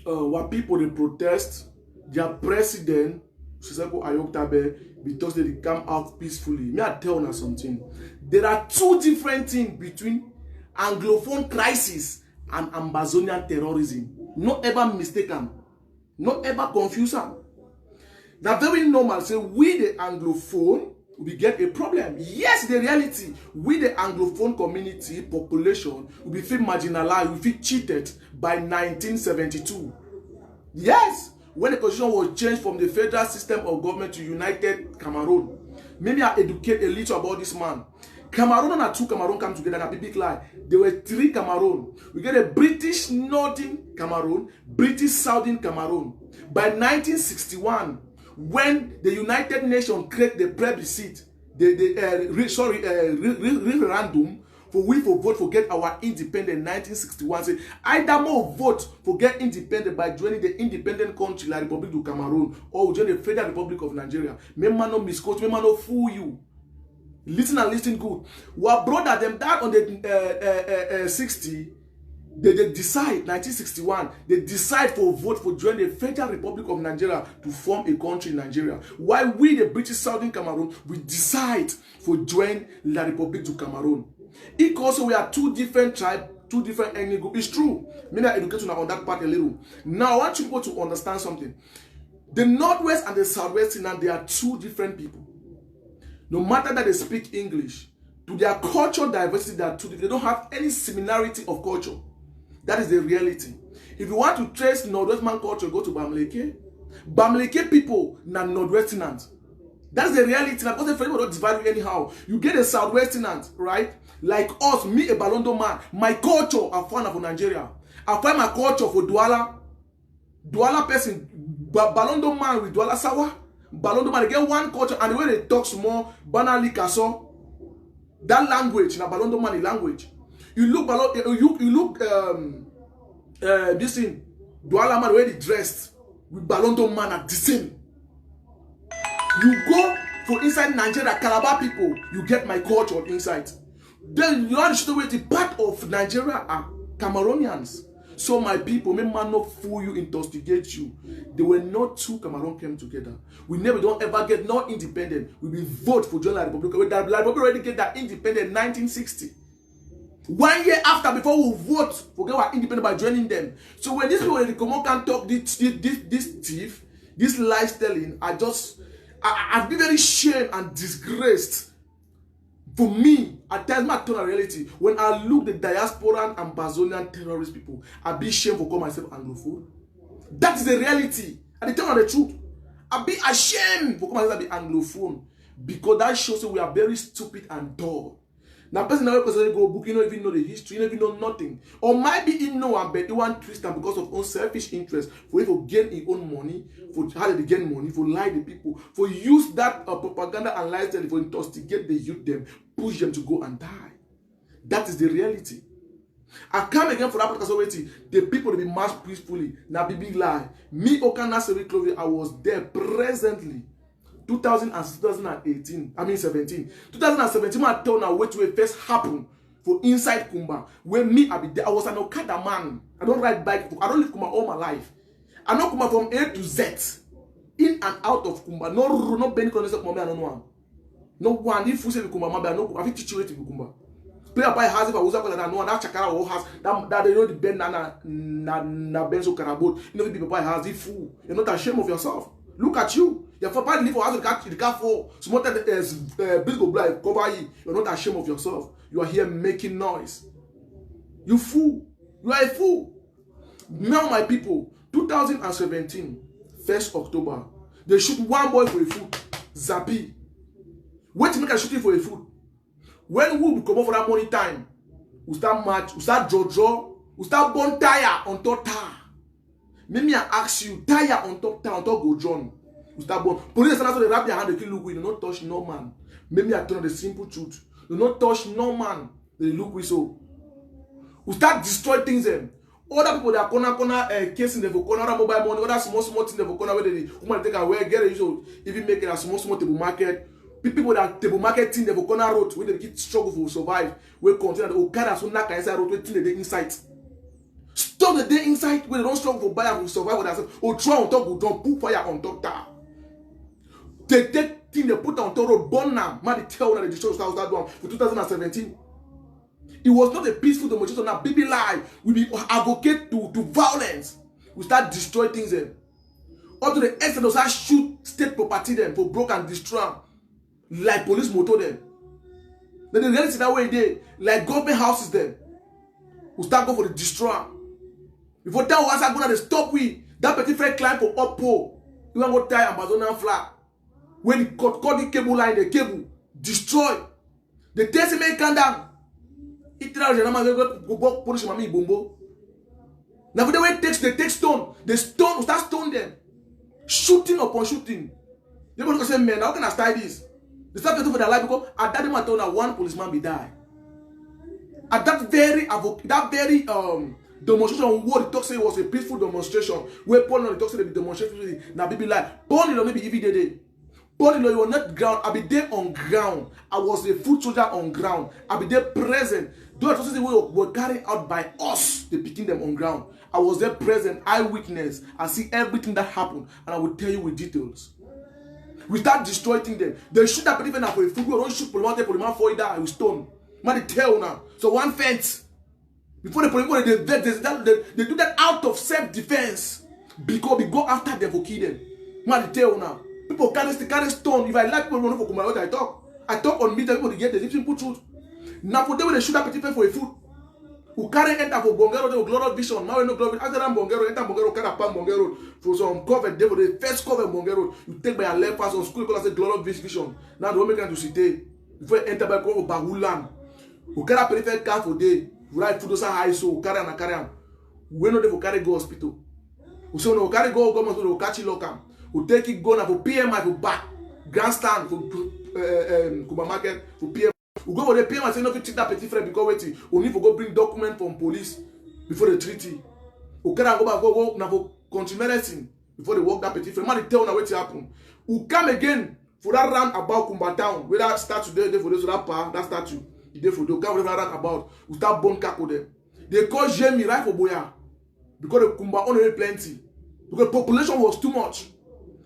S1: what people they protest, their president, Siseko Ayoktabe, because they come out peacefully. Me I tell you something. There are 2 different things between Anglophone crisis and Amazonian terrorism. Not ever mistake them. Not ever confuse them. That's very normal. Say we the Anglophone, we get a problem. Yes, the reality, we the Anglophone community population will be feel marginalized, we feel cheated by 1972. Yes, when the constitution was changed from the federal system of government to United Cameroon. Maybe I educate a little about this man. Cameroon and 2 Cameroon come together, and a big lie. There were 3 Cameroon. We get a British Northern Cameroon, British Southern Cameroon. By 1961, when the United Nations created the plebiscite, referendum for we for vote for get our independence in 1961, say either more vote for get independent by joining the independent country like Republic of Cameroon or join the Federal Republic of Nigeria. May man no misquote, may man no fool you. Listen and listen good. What brother them died on the 60. They decide 1961. They decide for vote for join the Federal Republic of Nigeria to form a country in Nigeria. While we, the British Southern Cameroon, we decide for join La Republique du Cameroon. It also we are 2 different tribes, 2 different ethnic groups. It's true. Me na educate on that part a little. Now I want you people to understand something. The Northwest and the Southwest, now they are 2 different people. No matter that they speak English, to their cultural diversity, they are 2 different. They don't have any similarity of culture. That is the reality. If you want to trace Northwestern culture, go to Bamileke. Bamileke people, na Northwesterners. That's the reality. Because the people don't divide you anyhow. You get a Southwesterners, right? Like us, me, a Balondo man. My culture, I find for Nigeria. I find my culture for Douala. Douala person, Balondo man with Douala Sawa. Balondo man, they get one culture, and the way they talk small, Banali Kaso. That language, na Balondo man language. You look, this thing, Douala man, the way they dressed with Balondo man at the same. You go for inside Nigeria, Calabar people, you get my culture inside. Then you understand where the part of Nigeria are Cameroonians. So my people, may man not fool you, investigate you. There were not 2 Cameroon came together. We never don't ever get not independent. We will vote for John La Republic. We already get that independent in 1960. 1 year after, before we vote for get our independent by joining them. So when these people in the common can talk this thief, this lifestyling, I've been very shamed and disgraced. For me, at times my turn reality. When I look the diaspora and Amazonian terrorist people, I be ashamed for call myself Anglophone. That is the reality. And the tell you the truth. I be ashamed for call myself Anglophone. because that shows that we are very stupid and dull. Now, person that go book, you don't even know the history, you don't even know nothing. Or maybe you know and bet you want twist and because of own selfish interest, for you to gain your own money, for how they gain money, for lie the people, for use that propaganda and lifestyle for instigate the youth them, push them to go and die. That is the reality. I come again for that podcast already. The people to be marched peacefully. Now be big lie. Me Okana Sewi Clothing, I was there presently. 2018, I mean 17. 2017, I told now what will first happen for inside Kumba. When me, I be there, I was an Okada man. I don't ride bike, I don't live Kumba all my life. I know Kumba from A to Z. In and out of Kumba. No Benny Connection Kumba, I don't know. No one, if you say Kumba, I know, I think teach you to Kumba. Play by house if I was up that I know that Chakara or house that they know the Ben na Benzo Karabot. You know the people buy house, you fool. You're not ashamed of yourself. Look at you. You're for part live for house the car for small bill go blind cover you. You're not ashamed of yourself. You are here making noise. You fool. You are a fool. Now my people, 2017, 1st October, they shoot one boy for a food. Zabi. Wait to make a shooting for a food. When we come up for that money time, we start match, we start draw, we start burn tire on top tire. Maybe I ask you, tire on top tire, on top go John. We start burn. Police are they wrap their hand, they kill look, we do not touch no man. Maybe I tell the simple truth. Do not touch no man. They look we so. We start destroy things them. Other people that corner case in the corner mobile money, other small things in the corner where they woman take away, get it, so even make it a small table market. People that table marketing the corner road where they keep struggle to survive. We continue the Okada so knock inside road waiting the day inside. Stop the day inside where they don't struggle for buy and survive with themselves. Or try on top, don't put fire on top there. They take thing they put on top road, burn now. Man, they tell that they destroy that one for 2017. It was not a peaceful demonstration. Now, baby lie. We be advocate to violence. We start destroying things them. Up to the extent those that shoot state property them for broke and destroy them. Like police motor them. Then the reality that way they like government houses them. We start go for the destroyer. Before that was I gonna stop we that petty friend climb for up pole. You want go tie Amazonian flag. When he cut the cable line, the cable destroy. The test make come down. It tells you go polish mami bombo. Now the way they take stone, the stone we start stone them. Shooting upon shooting. They go say, man, how can I style this? They start fighting for their life because at that time told that one policeman be die. At that very demonstration what the talk say was a peaceful demonstration where Paul the talk say they be demonstration now be like Paul maybe every day. Paul you were not ground. I be there on ground. I was a foot soldier on ground. I be there present. Those atrocities were carried out by us, the picking them on ground. I was there present, eyewitness. I see everything that happened, and I will tell you with details. We start destroying them. They shoot that people for a food. We don't shoot policeman for it that with stone. Man, they tell now. So one fence. Before the police they do that out of self-defense. Because we go after them for kill them. Man, they tell now. People carry stone. If I like people running for Kumba, I talk. I talk on media, people get the simple truth. Now for them when they shoot that people for a food. Who carry enter for Bongero, they will glorious vision. Now we know glorious. After that Bongero, enter Bongero, carry pan Bongero. For some cover, they will the first cover Bongero. You take by a left pass on school because I say glorious vision. Now they will make them to cite. Before you enter by go Bahulan. Who carry peripheral car for day. Who ride to those high so carry and carry them. We know they will carry go hospital. Who say no carry go government will catch you local. Who take it go now for PMI for back. Grandstand for Kuba market for PMI. We go for the PMI say no fit treat that petit frère because wait. We need to go bring document from police before the treaty. We carry go back go now for country medicine before they work that petit frère. Man they tell now what happen. We come again for that round about Kumba town. Where that start today for those that power that statue. They for the come round about. We start burn kako them. They call Jamie right for Boya because the Kumba only plenty because population was too much.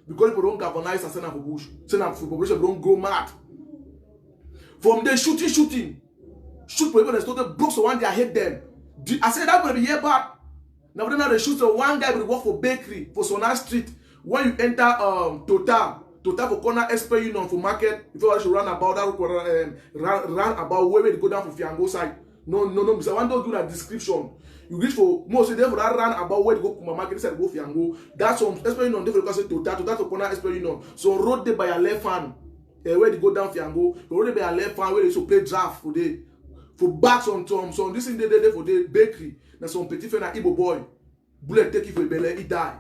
S1: Because people don't galvanize and send them for bush. Send them for population don't go mad. From there shooting. Shoot for people that started broke so one day I hate them. I said that gonna be here back. Now they shoot so one guy will work for bakery for Sona Street. When you enter Total for corner SP Union for market, if you should run about that run about where they go down for Fiango side. No. I want to do that description. You reach for most of them for that run about where to go Kuma market said go Fiango. That's on SP Union, they for say Total for corner SP Union. So road there by your left hand. where they go down Fiango, they already be a left hand where they should play draft for day. For bags on Tom, so this is the day for the bakery. Now some petit friend Igbo boy, bullet take it for a belly, he die.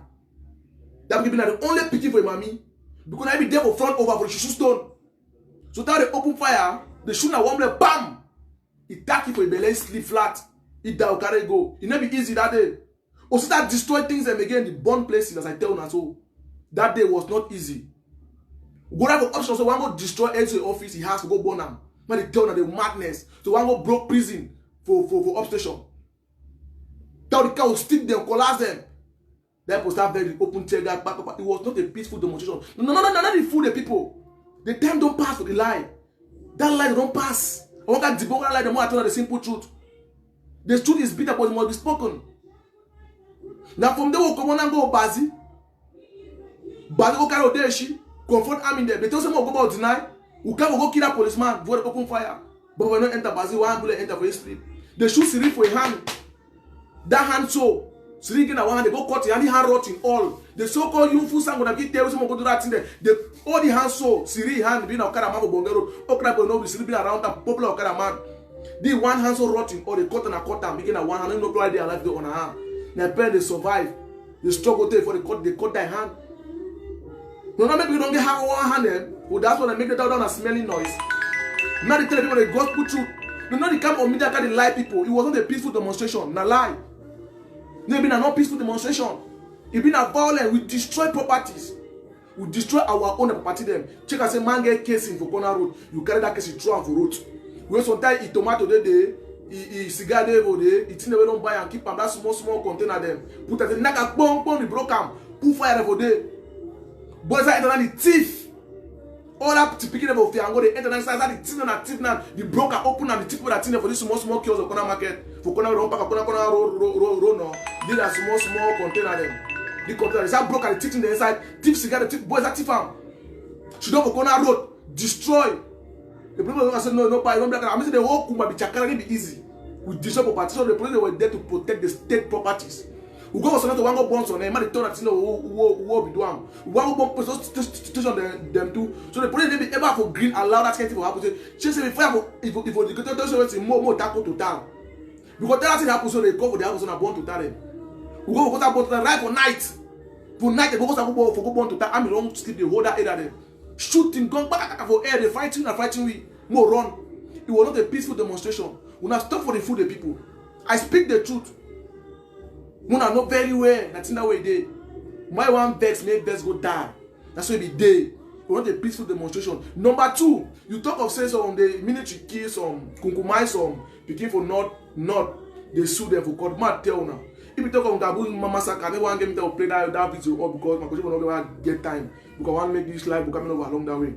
S1: That be the only pity for a mommy. Because I be there for front over for the shoe stone. So now they open fire, they shoot a one blade, bam! He take it for a belly, sleep flat. He die, carry go. It never be easy that day. Or start destroy things and again the burn places as I tell you so. That day was not easy. Go have an option, so one go destroy any office, he has to go burn them. But they tell them the madness. So one go broke prison for obsession. Tell the cow stick them, collapse them. That was that very open tear gas back up. It was not a peaceful demonstration. No, not the fool the people. The time don't pass for the lie. That lie don't pass. I want to debunk that lie the more I tell the simple truth. The truth is bitter, but it must be spoken. Now from there, we'll come on and go Bazi. Bazi will carry Odeshi, confront army there. They tell someone go about deny. We can't go kill a policeman for the open fire. But when not enter Bazi, one bullet enter for his sleep. They shoot Siri for a hand. That hand so. Siri get a one hand, they go cut it, and the hand rotting all. The so-called Yunfu sang when I get there, someone go do that thing there. They all the hands so. Siri hand being a Okada man for Bongero. Okada boy no be sleeping around that popular Okada man. The one hand so rotting, or they cut and a cut and begin a one hand, no idea life they on a hand. Their parents they survive. They struggle there for they cut their hand. No, maybe you don't get one hand then. Well, that's when they make it down a smelling noise. Now they tell people the gospel truth. No, not the camp of media can lie people. It wasn't a peaceful demonstration. Not lie. It been a not peaceful demonstration. It been a violent. We destroy properties. We destroy our own property them. Check and say man get casing for corner road. You carry that case through and for road. We sometimes eat tomato day. Cigar day over there. It's in the way don't buy and keep them that small container them. Put at the neck and boom, we broke them. Put fire over there. Boys are entering the teeth. All that picking up of the angle, they enter inside the teeth and the teeth now. The broker open and the teeth with that thing for this small kiosks of corner market. For corner road, corner road no. Did a small container them. The container is that broker the teeth in the inside. Thief cigar, the teeth boys that thief farm. Should go for corner road, destroy. The people don't say no, buy no black. I'm saying the whole Kumba be chakara be easy. We destroy property. So the police were there to protect the state properties. We go to one go bonds on them. Man, they told us who be doing. One go bomb station them too. So the police they be able for green allow that kind of happen. She say if the educator show us more tackle to town. Because that thing happen so they go for the house and born to town them. We go for that born to town right for night. For night they go for born to town. I mean don't sleep the whole that area there. Shooting gun back for air. They fighting we more run. It was not a peaceful demonstration. We not stop for the food the people. I speak the truth. We know very well that's in that way they. My one vex make vex go die. That's why it be day. We want a peaceful demonstration. Number two, you talk of say some the military kill some kunkumai some picking for not they sue them for court. Mad tell now. If you talk of Gabu massacre, I never want them to play that video up because my coach will not get time. Because I want to make this live coming over along that way.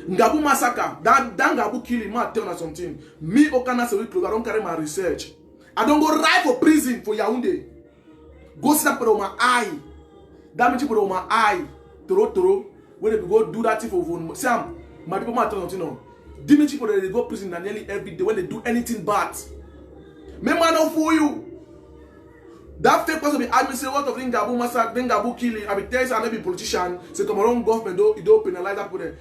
S1: Ngabu massacre, that Ngabu killing, mad tell us something. Me Okana say we close. I don't carry my research. I don't go right for prison for Yaoundé. Go sit up on my eye. That means you put on my eye. Toro. When they go do that thing for Sam, my people might tell you no. Dimmy people they go prison nearly every day when they do anything bad. Me man not for you. That fake person be admin say what of Ngabu massacre, Ngabu killing. I be tell you I be politician. Say Cameroon government don't penalize that people.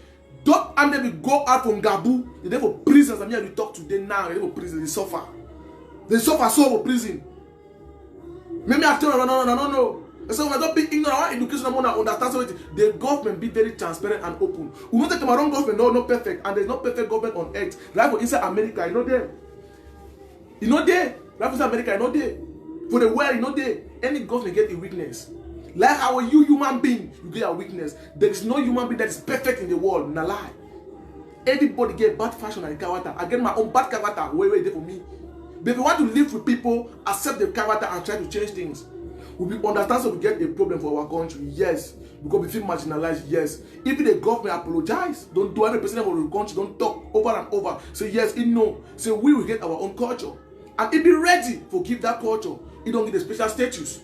S1: Don't and they go out from Ngabu. They there for prisons. I mean we talk to them now. They for prison. They suffer. They suffer so for prison. Maybe I tell you, no. So when I don't be ignorant, I want education, I want to understand something. The government be very transparent and open. We don't take my own government, no perfect. And there's no perfect government on earth. Like for inside America, you know there. You know there. Like for inside America, you know there. For the world, you know there. Any government get a weakness. Like how you human being, you get a weakness. There is no human being that is perfect in the world. Na lie. Everybody get bad fashion and character. I get my own bad character. Wait there for me. But if you want to live with people, accept the character and try to change things. We understand so we get a problem for our country, yes. Because we feel marginalized, yes. Even the government apologize, don't do every president of the country, don't talk over and over. Say yes, it no. Say we will get our own culture. And it be ready to give that culture. It don't get a special status.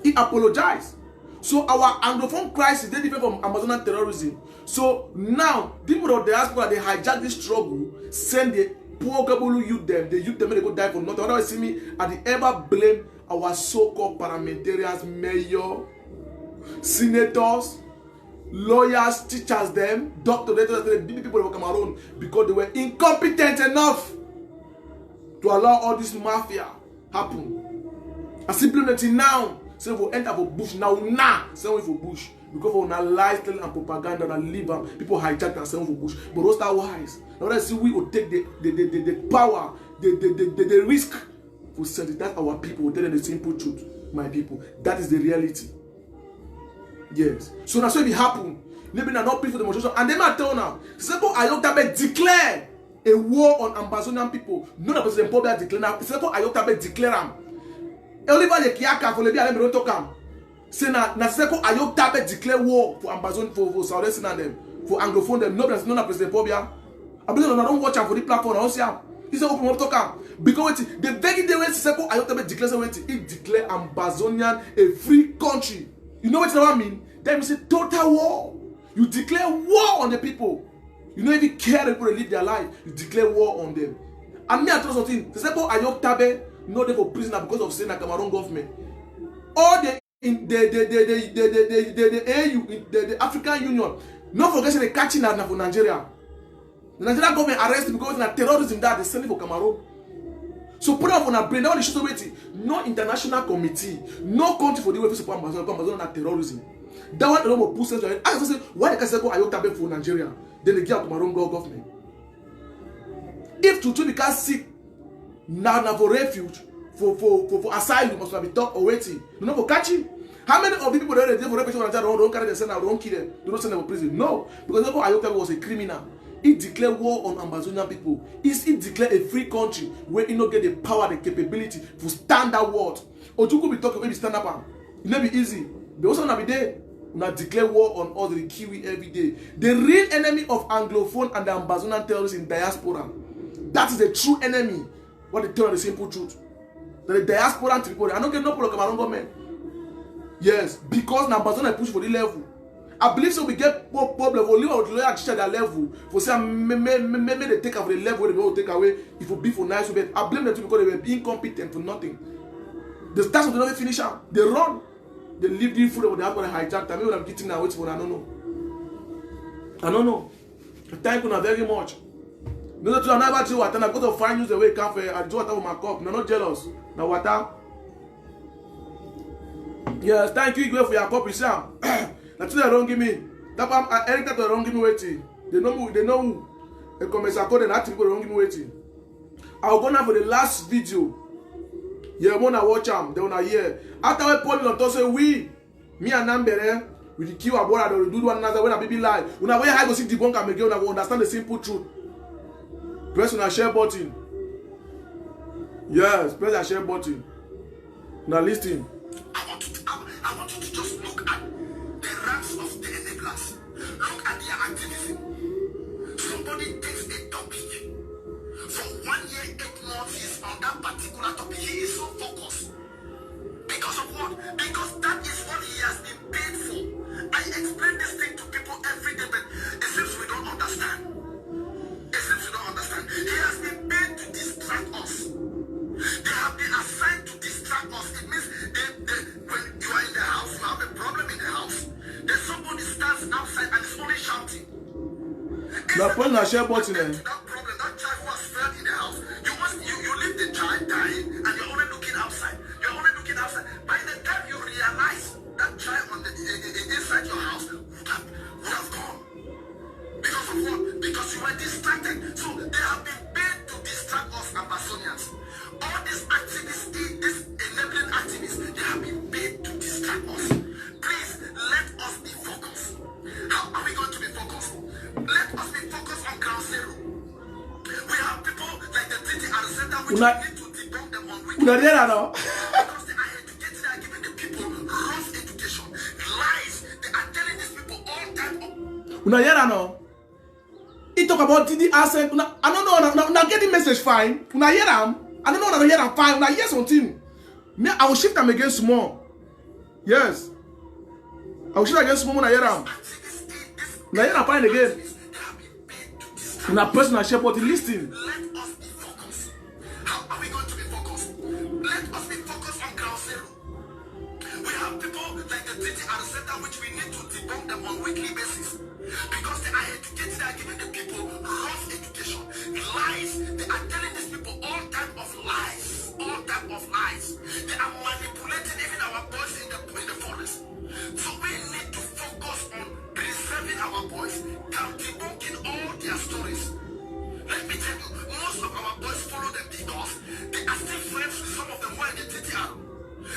S1: It apologize. So our Anglophone crisis, they different from Amazonian terrorism. So now, people of the diaspora, they hijack this struggle, send the poor Kabulu youth them, they youth them when they go die for nothing. Otherwise, see me, and they ever blame our so-called parliamentarians, mayor, senators, lawyers, teachers, them, doctors, the people of Cameroon, because they were incompetent enough to allow all this mafia happen. And simply now, say we enter for bush now, say we for bush. Because of our lies, telling and propaganda and live people hijack and sell for bush. But those are wise. Now let's see we will take the power, the risk for sending that our people will tell them the simple truth, my people. That is the reality. Yes. So that's why it happen. Maybe not pay for the demonstration. And then I tell now, Seko Ayotabe declare a war on Ambazonian people. Not that President Paul declare now. Seko Ayotabe declare them. Oliver Yekiaka for Lebi Alem Rotokam. Say na Seko Ayotabe declare war for Ambazon for Southern and them for Anglophone them. No, that's not President Paul. I believe I don't watch him for the platform. I don't see him. He said open up talk because the very day when Seko Ayotabe declares he declare Ambazonian a free country. You know what I mean? That means a total war. You declare war on the people. You don't even care if people live their life. You declare war on them. And me, I tell you something. The Seko Ayotabe not there for prisoner because of saying the Cameroon government. All the AU, the African Union, not forget they catching that for Nigeria. The Nigerian government arrested because of terrorism that they sending for Cameroon. So put up on a brain, now they should wait. No international committee, no country for the way to support Amazon and terrorism. That one alone push them. I say why they can't go Ayotabe for Nigeria? Then they give Cameroon government. If to can seek now for refuge, for asylum, must be talk or waiting. You know for catching. How many of the people that are there for refuge don't carry them, don't kill them, don't send them to prison? No, because Ayotabe was a criminal. He declared war on Ambazonian people. He declared a free country where he not get the power, the capability to stand that word. Ojuku be talking, maybe stand up. It may be easy. But also not be there. Now declare war on all the Kiwi every day. The real enemy of Anglophone and the Ambazonian terrorists in diaspora. That is the true enemy. What they tell the simple truth. That the diaspora and Tripoli. I don't get no problem with Cameroon government. Yes, because now Ambazonia push for the level. I believe so we get problem for leave lawyer teach their level. For say maybe they take away the level they will take away if it be for nice but I blame them too because they were incompetent for nothing. The stars of the not finish out. They run. They leave the food over the house when they hijack. I mean what I'm getting now waiting for I don't know. I don't know. Thank you very much. No, I'm never tell what I'm going to find you the way cafe. I do water with my cup. No, not jealous. Now water. Yes, thank you for your cup, Sam. That's why they don't give me. That one, Eric, that they don't give me waiting. They know who. They know who. The comments are called and that people don't give me waiting. I'll go now for the last video. Yeah, when I watch them, they wanna hear. After we put it on top, say we, me and Nambere, with the kill about they will do one another when I baby lie. When I high go see the bunk and again, I will understand the simple truth. Press on a share button. Yes, press a share button. Now listen.
S3: I want you to just look at the ranks of the enablers. Look at their activism. Somebody takes a topic. For 1 year, 8 months, he's on that particular topic. He is so focused. Because of what? Because that is what he has been paid for. I explain this thing to people every day, but it seems we don't understand. It seems we don't understand. He has been paid to distract us. They have been assigned to distract us. It means when you are in the house, you have a problem in the house. Then somebody stands outside and is only shouting.
S1: Now put on a share button.
S3: That problem, that child who has fell in the house, you leave the child dying and you're only looking outside. You're only looking outside. By the time you realize that child on the inside your house would have gone. Because of what? Because you were distracted. So they have been paid to distract us Ambazonians. All these activists, these enabling activists, they have been paid to distract us. Please let us be focused. How are we going to be focused? Let us be focused on ground zero. We have people like the Titi at the center which we need to debunk them on weekends. Because they are educated, they are giving the people rough education, lies. They are telling these people all type of.
S1: He talk about Didi accent. I don't know. Now get the message fine. Una hear am. I don't know. Una hear am fine. Una hear something. Me, I will shift them again small. Yes. I will shift again small when I hear am. Una hear am fine again. Una person share but listen.
S3: Let us be focused. How are we going to be focused? Let us be focused on ground zero. We have people like the Titi at the center which we need to debunk them on weekends. weekly basis. Because they are educated, they are giving the people rough education. Lies. They are telling these people all type of lies. All type of lies. They are manipulating even our boys in the forest. So we need to focus on preserving our boys, debunking all their stories. Let me tell you, most of our boys follow them because they are still friends with some of them while they TTR.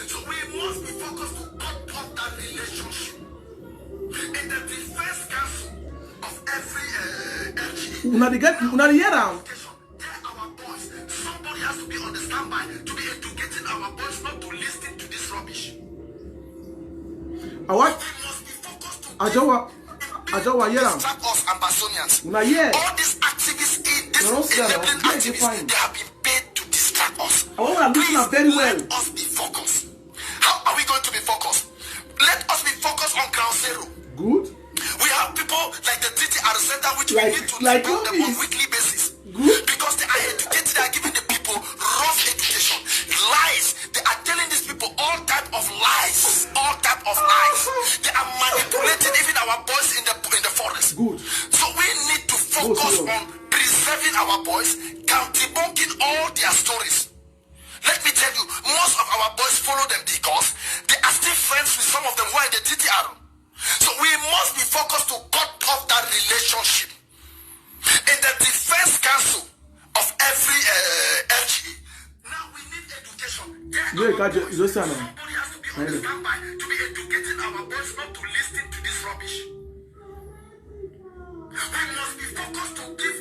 S3: So we must be focused to cut off that relationship. In the defense council of every LG, tell our boys, somebody has to be on the standby to be educating our boys not to listen to this rubbish. We must be focused to distract us Ambazonians. All these activists in this enabling activists, they have been paid to distract us. Please
S1: very well.
S3: let us be focused. How are we going to be focused? Let us be focused on ground zero.
S1: Good.
S3: We have people like the TTR Center, which we need to debunk them on weekly basis.
S1: Good.
S3: Because they are educated, they are giving the people rough education. Lies. They are telling these people all type of lies. All type of lies. They are manipulating even our boys in the forest.
S1: Good.
S3: So we need to focus on preserving our boys, debunking all their stories. Let me tell you, most of our boys follow them because they are still friends with some of them while they TTR. So we must be focused to cut off that relationship. In the defense council of every LG, now we need education. Somebody has to be on the standby to be educating our boys not to listen to this rubbish. We must be focused to give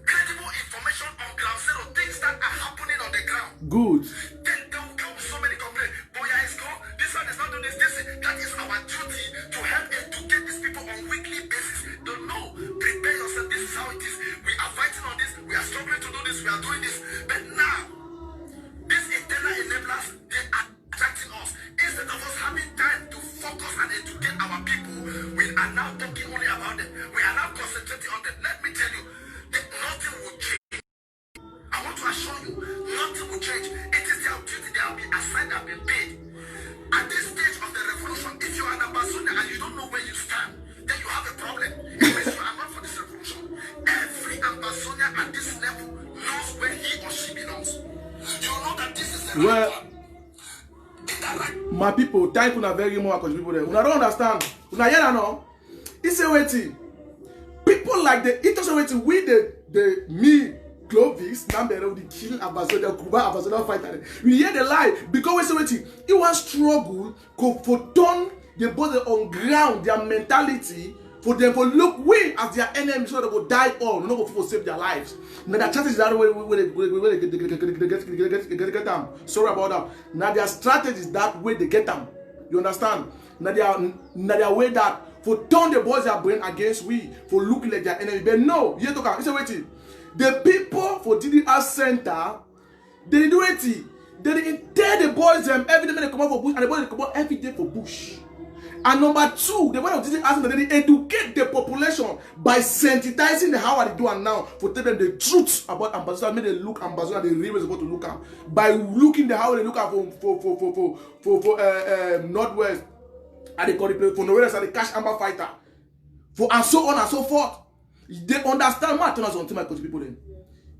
S3: credible information on ground zero, things that are happening on the ground.
S1: Good.
S3: Then there will come so many complaints. Boya is gone, this one is not doing this. That is our duty to help educate these people on weekly basis. Don't know. Prepare yourself. This is how it is. We are fighting on this. We are struggling to do this. We are doing this. But now, these internal enablers, they are attracting us. Instead of us having time to focus and educate our people, we are now talking only about them. We are now concentrating on them. Let me tell you, that nothing will change. I want to assure you, nothing will change. It is their duty. They will be assigned and be paid. At this stage of the revolution, if you are an ambassador and you don't know where you stand, then you have a problem. Because you are not for this revolution. Every ambassador at this level knows where he or she belongs. You know that this is the right one. Is that right?
S1: My people, thank you very much because people there. I don't understand. Una hear no? It's a waiting. People like it also waiting with the me. Clovis, now they already kill ambassador, Cuba ambassador fighter. We hear the lie because we say waiting. It was struggle for turn the body on ground, their mentality for them to look we as their enemies so they will die all, no go for save their lives. Now their strategy is that way they get them. Sorry about that. Now their strategy is that way they get them. You understand? Now their way that for turn the boys their brain against we for looking like their enemy. But no, you talk. It's a waiting. The people for DDR Center, they do it. They tell the boys them every day they come out for bush, and the boys they come out every day for bush. And number two, the one of DDR Center, they educate the population by sensitizing the how they do and now for tell them the truth about ambassador. Make them look ambassador the real way supposed to look at by looking the how they look at for Northwest and they call the place for Northwest and the cash amber fighter for and so on and so forth. They understand what I on my people then.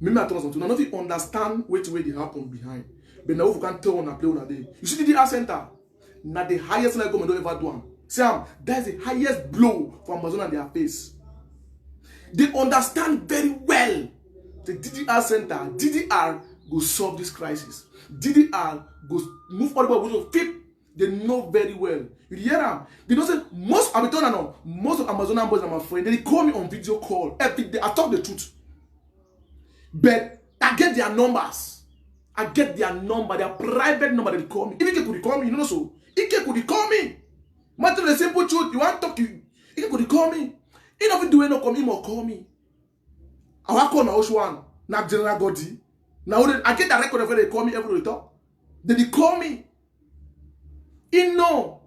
S1: Maybe I don't know if you understand which way they happen behind. But now if you can tell on a play on a day. You see the DDR Center, now the highest level government don't ever do them. Sam, that's the highest blow for Amazon and their face. They understand very well the DDR Center, DDR go solve this crisis. DDR go move all the way to fit. They know very well. You hear them? They don't say most of Amazonian boys are my friend. They call me on video call every day. I talk the truth. But I get their numbers. I get their number, their private number. They call me. If Ike could call me, you know so. Ike could call me. Matter the simple truth. You want to talk to you. Ike could call me. He don't do no come him or call me. I want to call my Oshwan. Now General Godi. Now I get the record of where they call me every day. Then they call me. He know.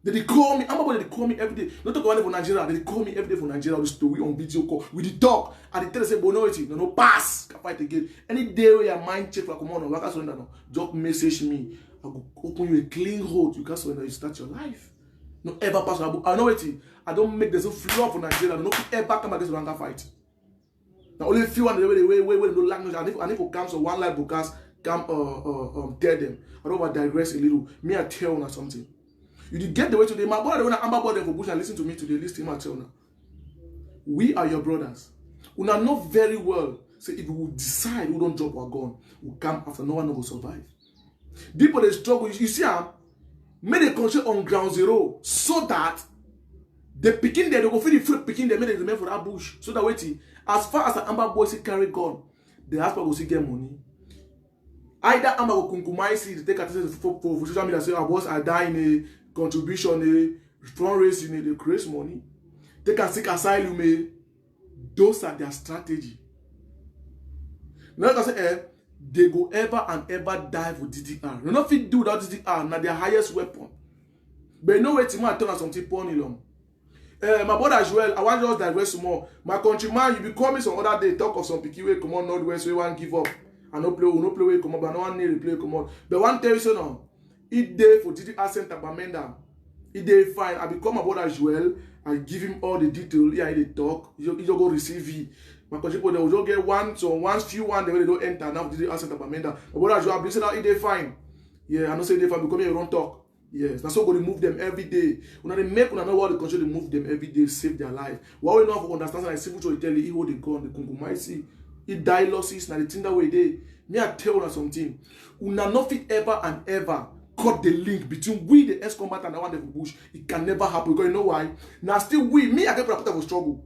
S1: They call me. I'm about they call me every day. Not talk about for Nigeria. They call me every day for Nigeria. We story on video call. We the talk. And they tell us say bonoity. No pass. Can fight again. Any day where your mind check for come on. Waka surrender no. Just message me. I go open you a clean road. You can surrender. You start your life. No ever pass on that bush. I know it. I don't make the so flow for Nigeria. No ever come against Rwanda fight. Now only few on the way no language. And if it comes to one life because come tell them. I don't want to digress a little. Me I tell you something. You did get the way today. My brother when I amber brother for bush and listen to me today. Listen to him tell now. We are your brothers. We are not very well. So if we decide we don't drop our gun, we come after no one will survive. People they struggle. You see, made a country on ground zero so that the picking there, they go feel the fruit picking there, made they remain for that bush. So that waiting, as far as the amber boys carry gun, the husband will see get money. Either amber will kunkumai see take attention for social media, say our boss are dying a contribution, a fundraising, they create money. They can seek asylum. Those are their strategy. Now I say, they go ever and ever die for DDR. You know if you do that DDR, now their highest weapon. But you know what? I turn something porny long. My brother as well. I want just digress some more. My countryman, you be coming some other day talk of some picky way come on Northwest. We want give up. I no play way come on, but no one need play come on. But one tell you so now. It day for DDR Center Bamenda. It day fine. I become my brother as well. I give him all the detail. Yeah, he talk. He just go receive it. My country people they will just get one, so once few one they don't enter. Now did the answer to Bamenda. But what as you have said that they fine. Yeah, I know say they fine because you don't talk. Yes, that's so go remove them every day. When they make when I know what the country they move them every day, save their life. What we know for understand like simple to tell you, he hold the gun, the kunkumai see. He die losses, now the thing that way they. Me I tell you something. Una not fit ever and ever cut the link between we the ex-combatant and the one that bush. It can never happen because you know why? Now still me I get put up for struggle.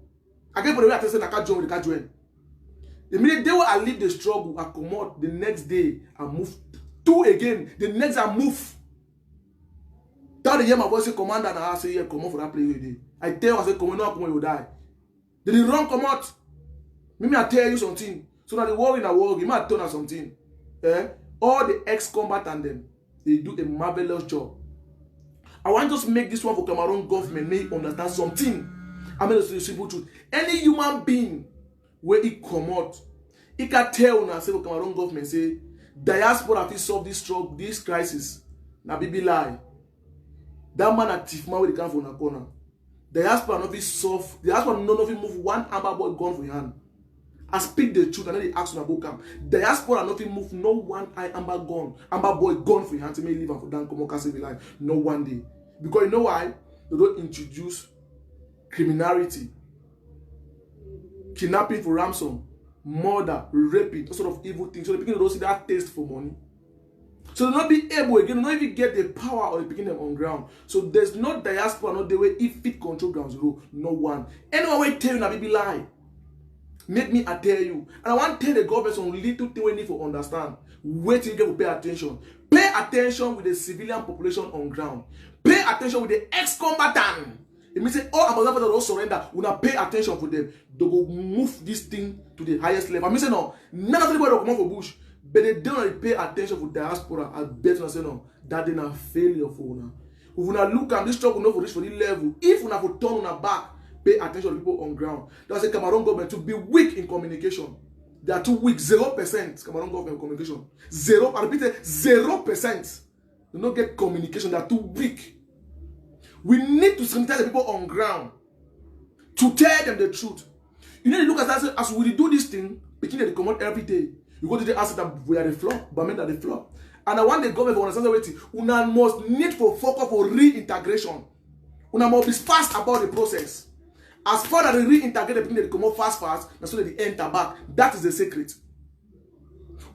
S1: I get put away at I can't join, they can't join. The minute they will I leave the struggle, I come out the next day, I move two again. The next I move. Tell the year my boy say commander and I say yeah, come out for that play with it. I tell you I say come on, come on, you die. They didn't run come out. Maybe I tell you something. So now the war in a war, you might turn on something. All the ex-combatant them, they do a marvelous job. I want to just make this one for Cameroon government may understand something. I mean the simple truth. Any human being where it come out, it can tell now say for Cameroon government say diaspora fit solve this struggle, this crisis. Na bibi lie. That man active man where they come from a corner. Diaspora not fit solve. Diaspora no fit move one amber boy gun for your hand. I speak the truth and then they ask on about camp. Diaspora not fit move no one eye amber boy gun for your hand to make live and for Dan come on save life. No one day. Because you know why? They don't introduce criminality, kidnapping for ransom, murder, raping, all sort of evil things. So the people don't see that taste for money. So they'll not be able again, not even get the power of the picking them on ground. So there's no diaspora, not the way if it control ground zero, no one. Anyone will tell you that baby lie. Make me I tell you. And I want to tell the government some little thing we need to understand. Wait till you get to pay attention. Pay attention with the civilian population on ground. Pay attention with the ex-combatant. It means say all ambassadors that don't surrender, we not pay attention for them. They go move this thing to the highest level. I mean say no, none of anybody will come out for bush, but they don't pay attention for diaspora. I bet you say no, that they not failure for una. If we not look at this struggle not for this for this level, if we not for turn on back, pay attention to people on ground. That's the Cameroon government to be weak in communication. They are too weak. 0% Cameroon government communication. I repeat it, 0%. They don't get communication. They are too weak. We need to sensitize the people on ground to tell them the truth. You need to look at that as we do this thing, beginning to come out every day. You go to the answer that we are the floor, but men are the floor. And I want the government to understand the way una must need for focus for reintegration. Una must be fast about the process. As far as they reintegrate the people, they come out fast, and so they enter back. That is the secret.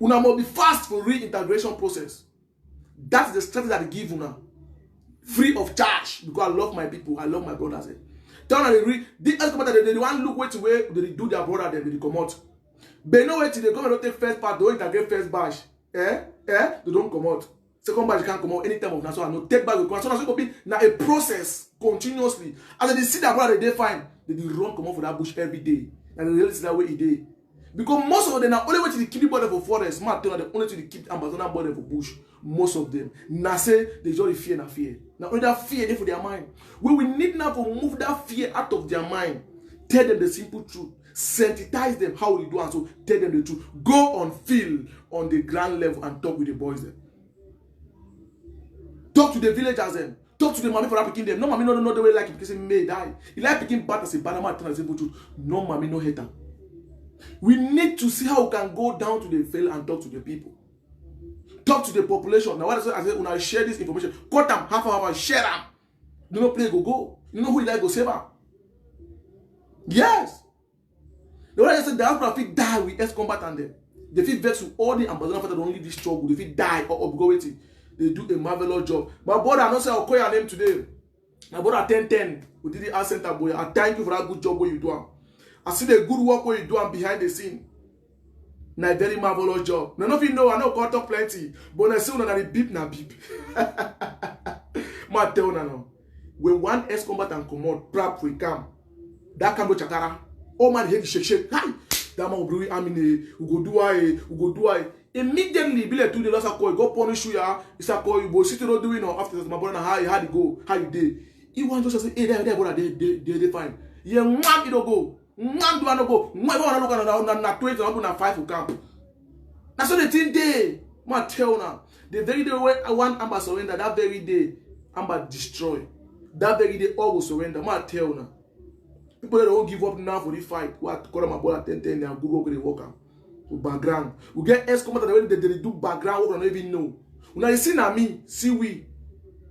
S1: Una must be fast for reintegration process. That is the strategy that they give una. Free of charge. Because I love my people, I love my brothers. Tell them they want look where they do their brother, then they come out. But no way till the government don't take first part, they don't integrate first batch. They don't come out. Second batch can't come out any time of national. No take back the so that's going to be now a process continuously. As they see that brother they find, they run come out for that bush every day. And they realize that way it day. Because most of them are only way to keep the border for forest. Man, tell them only to keep Amazon border for bush. Most of them. Now say they just fear and fear. Now only that fear they for their mind. We will need now to move that fear out of their mind. Tell them the simple truth. Sensitize them how we do and so tell them the truth. Go on field on the ground level and talk with the boys then. Talk to the villagers then. Talk to the mommy for that picking them. No mommy no the way like it because may die. He like picking bad as a bad man as simple truth. No mommy no hater. We need to see how we can go down to the field and talk to the people. Talk to the population. Now what I say when I share this information, cut them half hour, share them. You know play go. You know who you like go save them. Yes. The one I said the Africa die with ex-combatant them. They feel vex with all the ambassadors that don't lead this struggle. They feel die or go with it. They do a marvelous job. My brother, I don't say I'll call your name today. My brother 1010, we did the art center boy. I thank you for that good job what you do. I see the good work what you do behind the scene. Now a very marvelous job. None of you know, I know God talk plenty, but I see that beep na beep. Ma tell now. When one ex-combatant come out, prep we come. That can go chakara. Oh man, head shake. Hi. That man will bring amine. We go do I. Immediately, be like 2 days after call, go punish you. It's a call you, but sit not doing or after my brother, how you go, how you did. He want to say, hey, there, brother, they fine. Yeah, man, it don't go. Man, do I not go? Man, I look at 20, I'm 5 for camp. That's what the thing day. Man, tell now. The very day when one Amba surrender, that very day, Amba destroy. That very day, all will surrender. Man, tell now. People that don't give up now for the fight. What call my brother 10, they are good work, they work out. Background. We get ex-combatant when they do background work, I don't even know. When I see na me, see we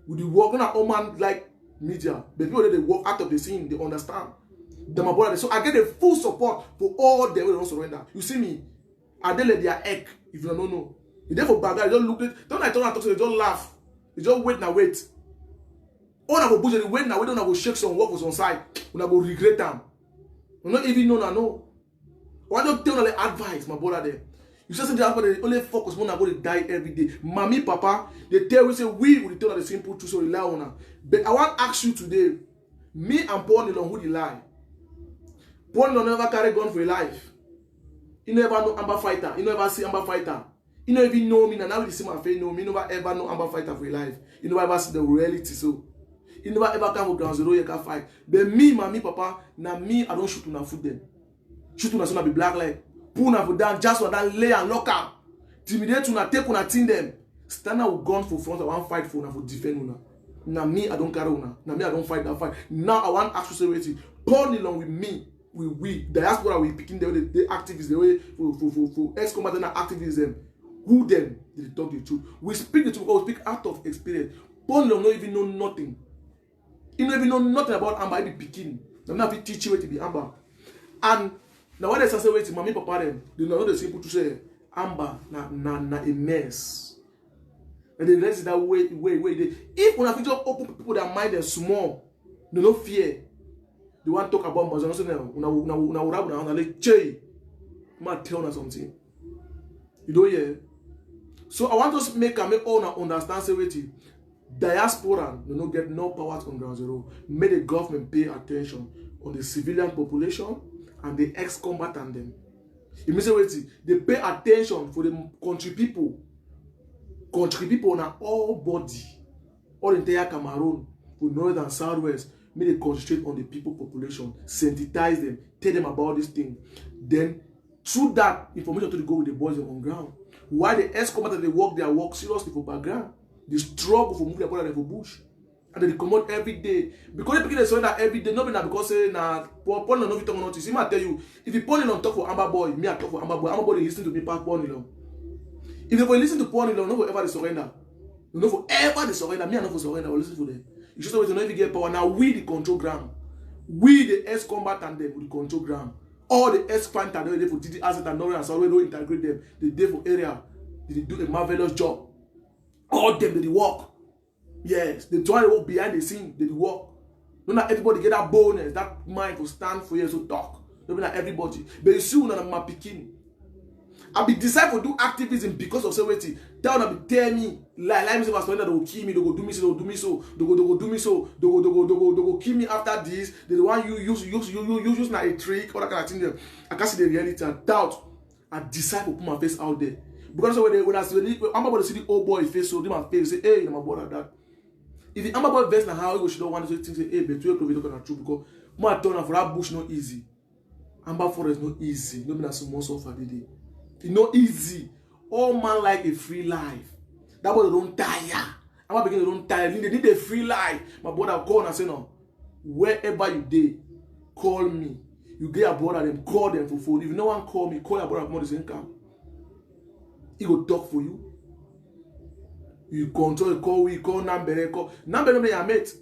S1: the work, not all man like media. But people that they work out of the scene, they understand. Them my brother. So I get the full support for all them who don't surrender. You see me, I they let their egg if you don't know. If they for background, they don't look it. Don't I turn and talk to them, they don't laugh. They just wait now wait. All I go push they wait now wait, don't I go shake some work was on side. When I go regret them. We not even know no. Why don't tell the advice, my brother there? You just say they only focus when I go to die every day. Mommy, papa, they tell we say we will tell the simple truth so rely on her. But I want to ask you today, me and Paul Nilon who they lie. Paul Nilon never carry gun for a life. He never know Amba fighter. He never see Amba fighter. He never even know me. Now we see my face know me. He never ever know Amba fighter for a life. He never ever see the reality so. He never ever come for ground zero you can fight. But me, mommy, papa, now me I don't shoot on foot them. Shoot una so be black like pull na for down just for that lay and lock up. Intimidate una take una team them. Stand out with gun for front. I want fight for una for defend una. Now me I don't carry una. Now me I don't fight that fight. Now I want ask you say Paul along with me. We diaspora we picking the activists the way for ex-combatant activism. Who them they talk the truth. We speak the truth because we speak out of experience. Paul don't even know nothing. He don't even know nothing about Amba. He be picking. I'm not even teach you to be Amba. And now when they say wait, mommy papa them, they know the simple to say Amba na a mess. And the rest is that way they if when I just open people that mind them small, they no fear. They want to talk about Mazano so now una like che. Man tell us something. You don't hear? So I want us to make all understand say wait. Diaspora do not get no power on ground zero. May the government pay attention on the civilian population and the ex-combatant them. It means they pay attention for the country people on all body, all entire Cameroon, for north and southwest. May they concentrate on the people population, sensitize them, tell them about this thing. Then through that information to go with the boys on ground. Why the ex-combatant they work their work seriously for background. They struggle for moving their brother for bush. And they come out every day. Because they begin to surrender every day, not because say na Paul no fit talk notice. He might tell you, if you Paul Nilon talk for Amba boy, me I talk for Amba boy. Amba boy they listen to me past Paul Nilon. If they listen to Paul Nilon, no for ever they surrender. No for ever they surrender. Me I not for surrender. I will listen for them. You just always know if you get power. Now we the control ground. We the ex-combatant them with the control ground. All the ex-fighter they for DD asset and Norway and Southway don't integrate them. They dey for area. They do a marvelous job. All them they work. Yes, they try to work behind the scene, they work. Not everybody get that bonus, that mind to stand for you to talk. Not everybody. But you see when I'm picking. I be decided to do activism because of security. Tell them tell me, like me say my surrender, they will kill me, they go do me so, they go do me so, they go do me so, they go kill me after this. They the one you use like a trick, all that kind of thing there. I can't see the reality and doubt. I decide to put my face out there. Because when I'm about to see the old boy face, so do my face, say, hey, my brother that. If the Amba boy vest na how you should don't want to say, hey, but you don't know true because my turn for that bush not easy. Amba forest not easy. No be na small suffer day. It's not easy. All man like a free life. That boy don't tire. I'm not beginning to don't tire. They need a free life. My brother call and say no. Wherever you dey, call me. You get your brother, them call them for phone. If no one call me, call your brother from the same camp. He go talk for you. You control, call number, call number your mate.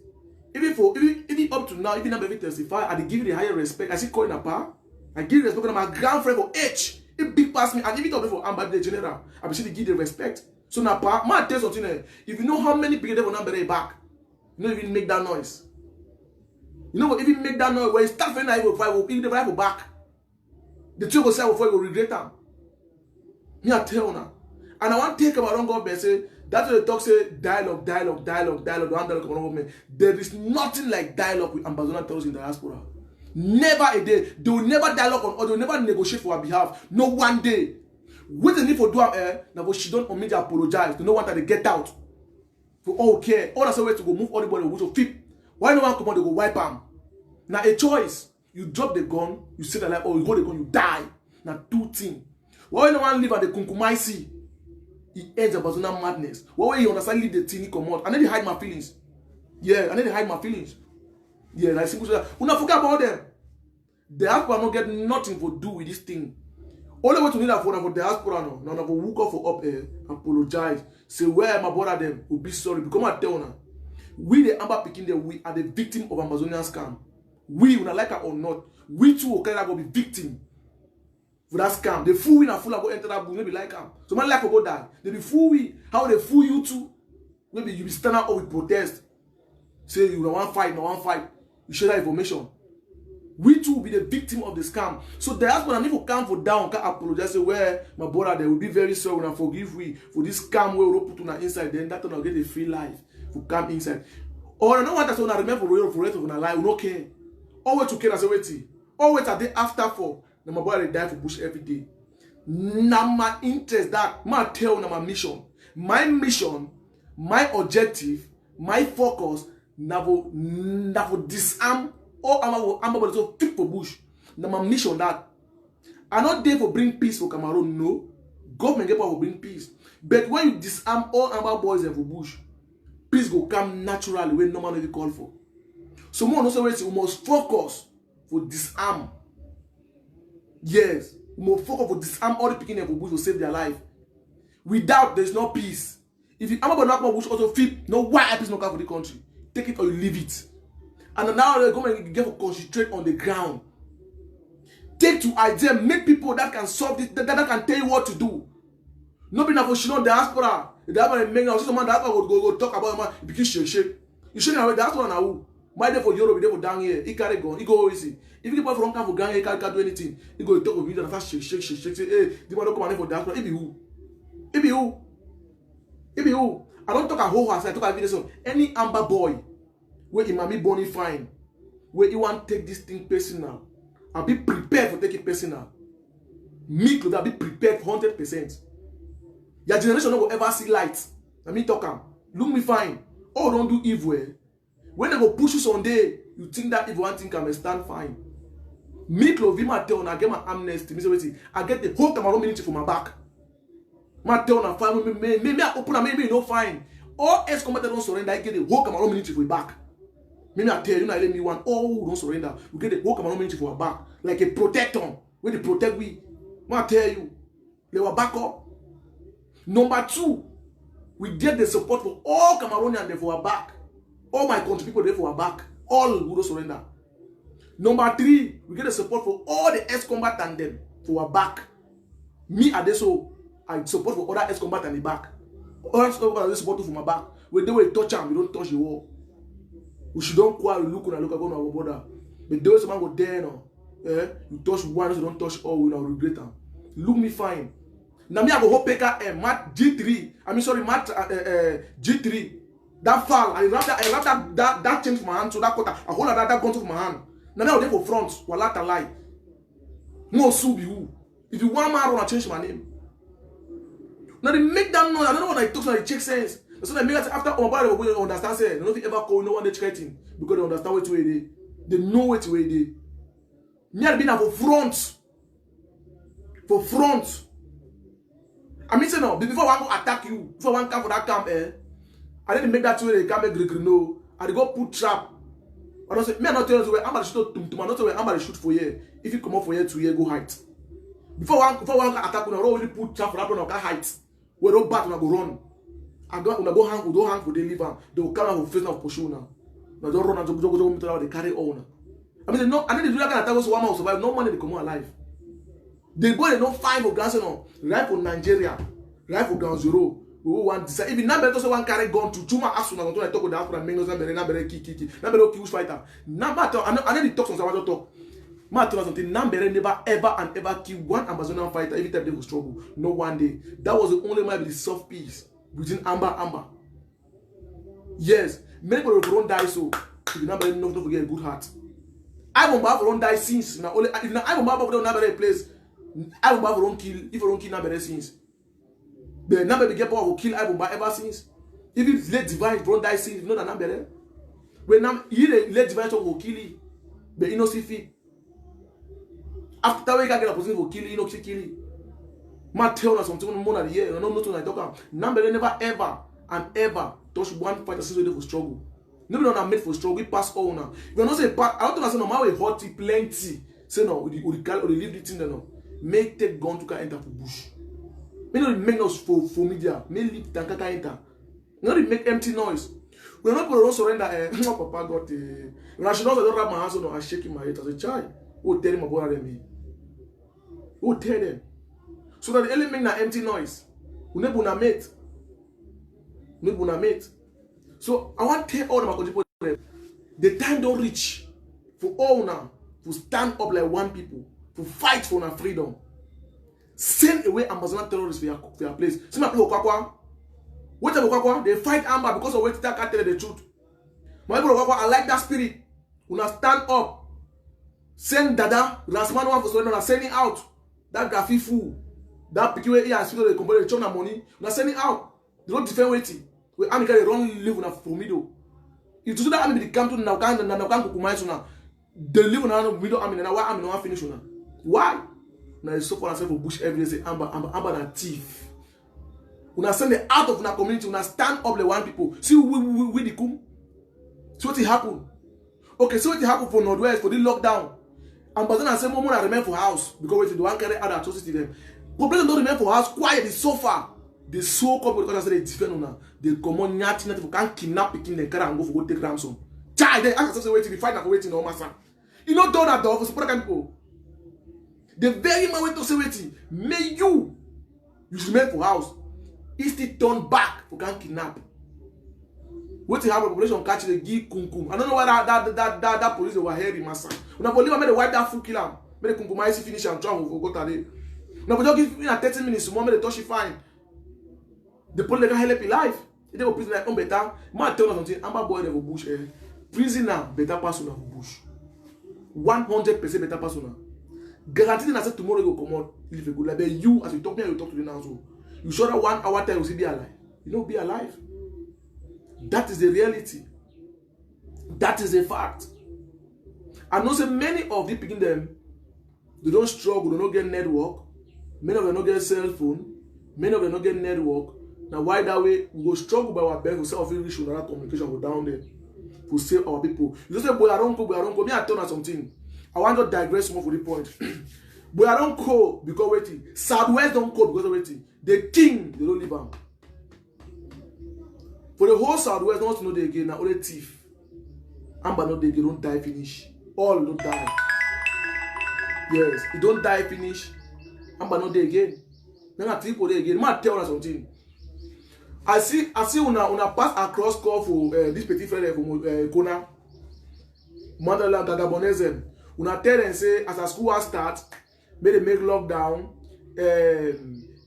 S1: Even up to now, even number testify, I give you the higher respect. I see calling a pa. I give respect to my grandfriend for age. It big pass me, and even talk for Amba the general. I be to give the respect. So now, pa, man, tell something. If you know how many people they will number back, you don't even make that noise. You know what? Even make that noise when you start feeling like you never have back. The two will say before you will regret them. Me I tell now, and I want to take about wrong government say that's what they talk say dialogue. There is nothing like dialogue with ambassador tells in diaspora. Never a day. They will never dialogue on or they will never negotiate for our behalf. No one day. What they need for do now she don't omit to apologize. To no one that they get out. For all care. All that's a way to go move everybody with a fit. Why no one come on they go wipe them? Now a choice. You drop the gun, you save the life, or you hold the gun, you die. Now two things. Why no one live at the Kunkumaisi? He ends up as madness. Why you understand leave the thing he come out? And then they hide my feelings. Yeah, and then they hide my feelings. Yeah, like simple say, we not forget about them. The diaspora not get nothing to do with this thing. Only way to need that for the diaspora no for woke up for up apologize. Say where my brother them will be sorry. Become a tell now. We the Amber picking them, we are the victim of Amazonian scam. We not like it or not, we too okay that will be victim for that scam. The fool we not fool about enter that book, maybe like them. So man like to go die. They be fool we, how they fool you too. Maybe you be stand up with protest. Say you don't want fight, you share that information. We too will be the victim of the scam. So the diaspora need to come for down, can apologize, say where my brother they will be very sorry and forgive we for this scam where we put on inside, then that will get a free life to come inside. Or I don't want us to remember for the rest of our life, we don't care. Always to care as a waiting. Always a day after for my brother they die for bush every day. Now my interest that my tell na my mission. My mission, my objective, my focus, na for disarm all I'm so fit for bush. Now my mission that I'm not there for bring peace for Cameroon. No, government get power for bring peace. But when you disarm all Amba boys and for bush, peace go come naturally when no man call for. So more also we must focus for disarm. Yes, we must focus for disarm all the picking for bush to save their life. Without there's no peace. If you Amba not bush also fit, no why peace no come for the country. Take it or you leave it. And now the government get to concentrate on the ground. Take to idea, make people that can solve this, that can tell you what to do. Nobody now for she know diaspora. The diaspora make now someone diaspora go talk about man because shake. You shouldn't have diaspora now who. My day for Europe, they for down here. He carry gun, he go easy. If you from come for gang, he can't do anything. He go talk with you and fast shake. Say, hey, the man don't come for diaspora. It be who? I don't talk a whole house, I talk a video song. Any Amber boy where he might be born fine, where you want to take this thing personal, and be prepared for taking it personal. Me, could be prepared for 100%. Your generation will ever see light. Let me talk am. Look me fine. Oh, don't do evil. When they go push you someday, you think that evil one thing can stand fine. Me, Clovima tell I get my amnesty. I get the whole Cameroon military for my back. My tell na fine. Maybe I open and maybe no fine. All ex-combatants don't surrender. I get the whole Cameroon military for your back. Maybe I tell you, now let me one. All who don't surrender, we get the whole Cameroon military for our back, like a protector. When they protect we, I tell you, they were back up. Number two, we get the support for all Cameroonians for our back. All my country people there for our back. All who don't surrender. Number three, we get the support for all the ex-combatants them for our back. Me and so I support for other ex-combatants in the back. All ex-combatants support for my back. When they will touch them, we don't touch the wall. We should don't quarrel, look on our border. But those man go there now. You touch one, you don't touch all, we now regret them. Look me fine. Now me I go hope PKM, Mat G3. Mat G3. That fall, I wrap that change for my hand, so that quarter, I hold that gun to my hand. Now they are there for front, walata lie. No sue be who. If you want man run, I change my name. Now they make them know. I don't know what I talk, so they check sense. So they make us after Omabara they understand say, they don't ever call no one they threaten because they understand what way they know what way they. Me I been for front. For front. I mean say no, before one go attack you, before one come for that camp, I didn't make that way they can't make green no. I go put trap. I don't say me I not tell you where I'm gonna shoot to not tell you I'm gonna shoot for here. If you come up for here 2 years, go height. Before one attack, we already put trap for that one height. We don't back, we go run. I go hang, we don't hang for the liver. They will come out for face now pursue now. Now don't run and go they carry on. I mean, no, I need to do that kind of attack so one man will survive. No money they come out alive. They go they don't find for Gaza no. Right for Nigeria, right for ground zero. We want to say if you number to say one carry gun to Chuma Asuna don't talk with African Mingos number kiki number kill fighter. Number I need to talk some about talk. Matter something number never ever and ever kill one Amazonian fighter every time they will struggle. No one day. That was the only man with the soft piece between Amber. Yes, many people will die so if you number don't forget a good heart. I won't have run die since now only if now I won't have don't number place. I won't have run kill if you don't kill number since. The number be get power will kill Ibomba ever since. If it's late divine, don't die since, not a number. When you late divine will kill you, but you know see fit. After we get a position will kill you, no kill you. Man tell us something more than the year, no nothing I talk about. Number never ever and ever touch one fighter since we for struggle. Nobody not made for struggle, we pass all now. If you not say I don't think I say no my way hot plenty. Say no, we leave the thing there no. Make take gun to enter for bush. Me not make us for media. Me leave tanka enter. Not make empty noise. We're not going to surrender. My papa got when I should not don't wrap my hands on. I shaking my head as a child. Who tell him about them? Who tell them? So that the element na empty noise. We never na mate. So I want to tell all my people the time don't reach for all now to stand up like one people to fight for our freedom. Send away Amazonian terrorists for your place. See my people Kwakwa. What about Kwakwa? They fight Amber because of what that can't tell the truth. My people Kwakwa, I like that spirit. When I stand up, send Dada, Rasman one for surrender, sending out that Gafi fool. That PQA here and they compare the chop money. When sending out, they don't defend waiting. We America they run live on for middle. If you do that, army they come to now can kukumai now. They live on a middle army now. Why army no finish now? Why? Now they suffer themselves for bush every day. Say Amber and thief. When send them out of our community, when stand up like one people. See we the come. See what it happen. Okay, so what it happen for Northwest for the lockdown. And but then I say more remain for house because they want carry other atrocity them. Population don't remain for house. Quiet is so far. They so come because I say they defend now. They come on nothing for can kidnap picking the car and go for go take ransom. Child, they ask us waiting. They fight for waiting no matter. You know done that door for support people. The very man wait to say waiting. May you should remain for house. If they turn back for can kidnap. What to have a population catch the give kunkum. I don't know why that police were hearing massa. When I believe I made the wipe that fool kill him. Made the kunkum icy finish and try to go today. Now but just give 30 minutes more made the touch fine. The police can help your life. If they go prison like better. Man tell us something. Amber boy they go bush. Prisoner better person for bush. 100% better person. Guaranteed that tomorrow you go come out live a good life. But you as you talk me you talk to the now so. You sure that 1 hour time you will be alive. You don't be alive. That is the reality. That is a fact. I know say many of the picking them, they don't struggle, they don't get network. Many of them don't get cell phone. Many of them don't get network. Now why that way we go struggle by our best to sell reach with that communication go down there. To save our people. You just say, boy, I don't go. Me, I tell you something. I want to digress more for the point. Boy, I don't call because waiting. Southwest don't call because of waiting. The king, they don't live on. For the whole Southwest, don't know they again. Now only thief. Amber no they don't die finish. All don't die. Yes, you don't die finish. Amber no they again. Now thief for they again. Man tell us something. I see una pass across call for this petit frère from Kona. Mandela Gagabonese. Una tell them say as a school has start, may they make lockdown.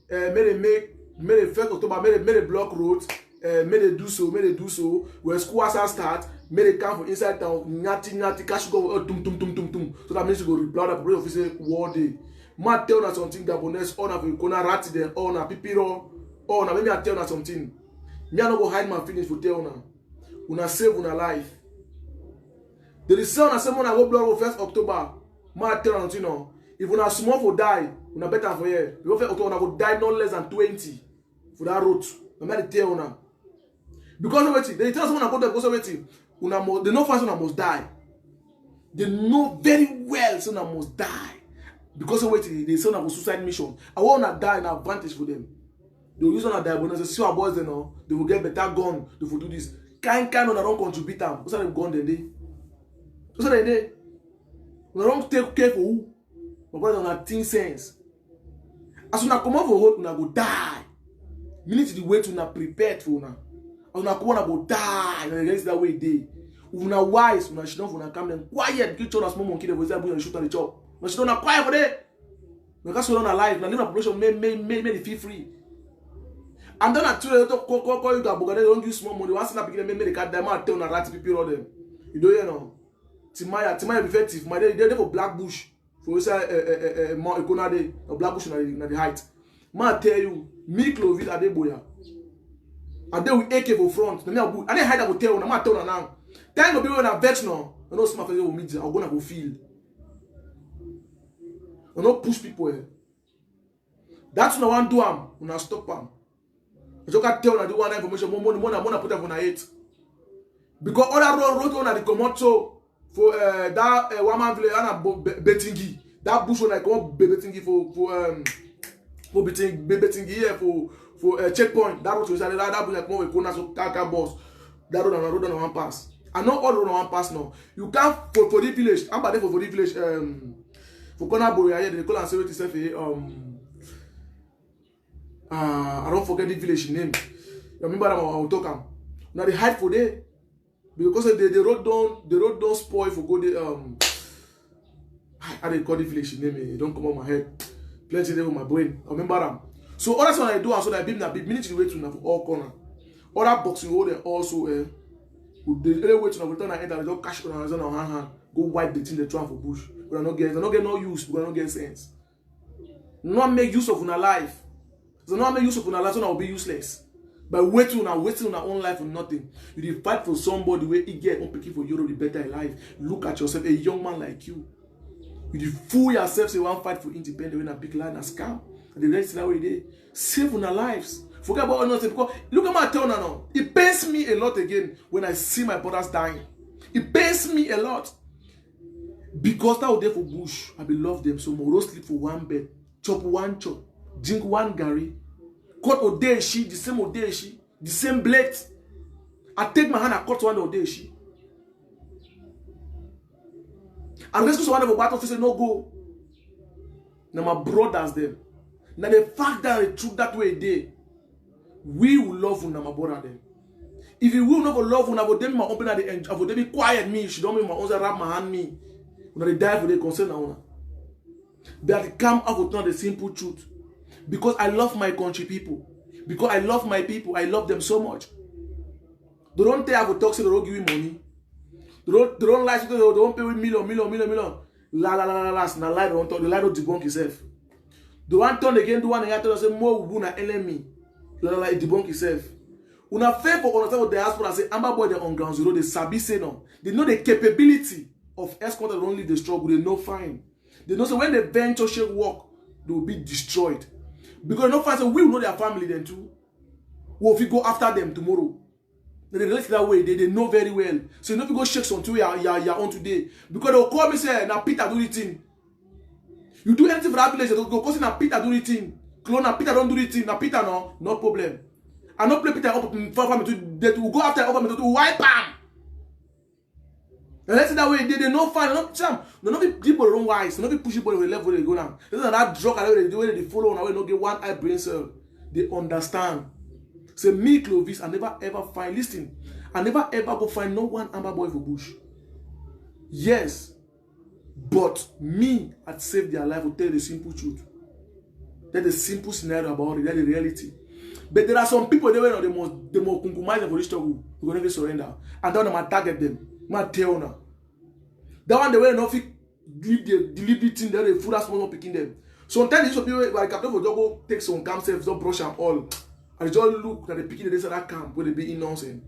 S1: May they 1st October, may they block roads. May they do so. When school has start, may they come from inside town. Nyati, cash go tum. So that means you go reply the police officer war day. Ma tell us something Gabonese, or na Kona rat there, or na Pipiro, or na maybe I tell us something. Me I no go hide my feelings for tell una. Una save una life. The result na say una go block 1st October. Ma tell us something. If una small for die, una better for here. The 1st October una go die no less than 20 for that road. I might tell una. Because of wetin, they tell someone about them because of wetin, they know fast una must die. They know very well say una must die. Because of wetin, they say una go suicide mission. I want una die an advantage for them. They will use una die, but they say see our boys, they know they will get better gun. They will do this. Kind una don't contribute them. What's that gun then dey? What's that dey? Una don't take care for who? My brother, una think sense. As una come out for road, una go die. Meaning to the way to una prepared for una. As una come out, go die. And the rest that way dey. Una wise, una should not una come them quiet. Get your small monkey. They will say, "Boy, shoot on the chop." Una should not quiet for that. Because so on alive. Now, live a population make it feel free. And then I tell you, call you that they don't use small money. Once in a beginning, make the cat them out. Tell una rat people all them. You don't know. Timaya be effective. My they for Black Bush. For say more economy or Black Bush na the height. Man tell you, me Clovis Adeboya. And then we AK for front. And then hide that go tell. Na tell now. Time go be when I vex now. I know some of you will meet. I'm gonna go field. I don't push people. That's what I want to do. When I stop them. I just can't tell you the one information. More put up on a 8. Because all that road on the Komoto for that one man village and Betingi. That bush on like one Betingi for Betingi here for checkpoint. That road was that bush like more Kona so Kaka boss. That road on one pass. I know all road on one pass now. You can't for the village. I'm bad for the village. For Kona Boya, they call and say itself I don't forget the village name. You remember that I will talk am. Now they hide for there because the road don't spoil for go there. I didn't call the village name. It don't come on my head. Plenty there with my brain. I remember them. So all that's what I do, and so that I big minute way to now for all corner. All that boxing hold there also the only way to now return and enter. They just cash on hand. Go wipe the thing they try for bush. We not get no use. We not get sense. Not make use of our life. So not make use of our life, so now will be useless. By wasting our own life for nothing. You did fight for somebody where he get on picking for you to be better in life. Look at yourself, a young man like you. You did fool yourself, say one fight for independence when a big line and scam. And the rest of that way they save on our lives. Forget about nothing because look at my town now. It pains me a lot again when I see my brothers dying. It pains me a lot. Because that was there for bush, I be love them so more. Don't sleep for one bed, chop one chop, drink one gari, cut odeshi, the same odeshi, the same blade. I take my hand and cut one odeshi. And rescue someone of battle say no go. Now my brothers them. Now the fact that the truth that way they, we will love you, my brother them. If you will not love you, I will them my open at the end. I will them be quiet me. She don't make my own rap my hand me. When they die for the concern now. That come out with not the simple truth. Because I love my country people. Because I love my people. I love them so much. They don't tell I will talk, so they don't give me money. They don't lie, so they don't pay with million. La. Now lie don't talk. The lie don't debunk itself. The one turn again, the one again, say more will na enemy. La it debunk itself. Una fair for understand what the diaspora say. Amber boy they on ground zero. They sabi say no. They know the capability of escort that don't leave the struggle. They know fine. They know so when they venture shake work, they will be destroyed. Because they know fine. So we will know their family then too. Well, if we go after them tomorrow, they relate that way. They know very well. So you know if you go shake something you're on today. Because they will call me say now Peter do the thing. You do anything for that village, they go cause now Peter do the thing. Clone now Peter don't do the thing. Now Peter no problem. I not play Peter up for me to go after over me to wipe him. And let's say that way they know fine. None of the people don't wise. None of the push people will level where they go now. This is that drug the way they follow now. They don't get one eye brain cell. They understand. Say me Clovis, I never ever find. Listen, I never ever go find no one Amber boy for bush. Yes, but me I'd save their life. Will tell you the simple truth. That's the simple scenario about it. That's the reality. But there are some people they were the most compromise for this struggle. We're gonna surrender, and then I'm target them. My tell now. That one they were not fit leave the delivery thing there. The food as small not picking them. Sometimes these people like captain for go take some camp self, don't brush them all, and just look at the picking the that camp where they be in nonsense.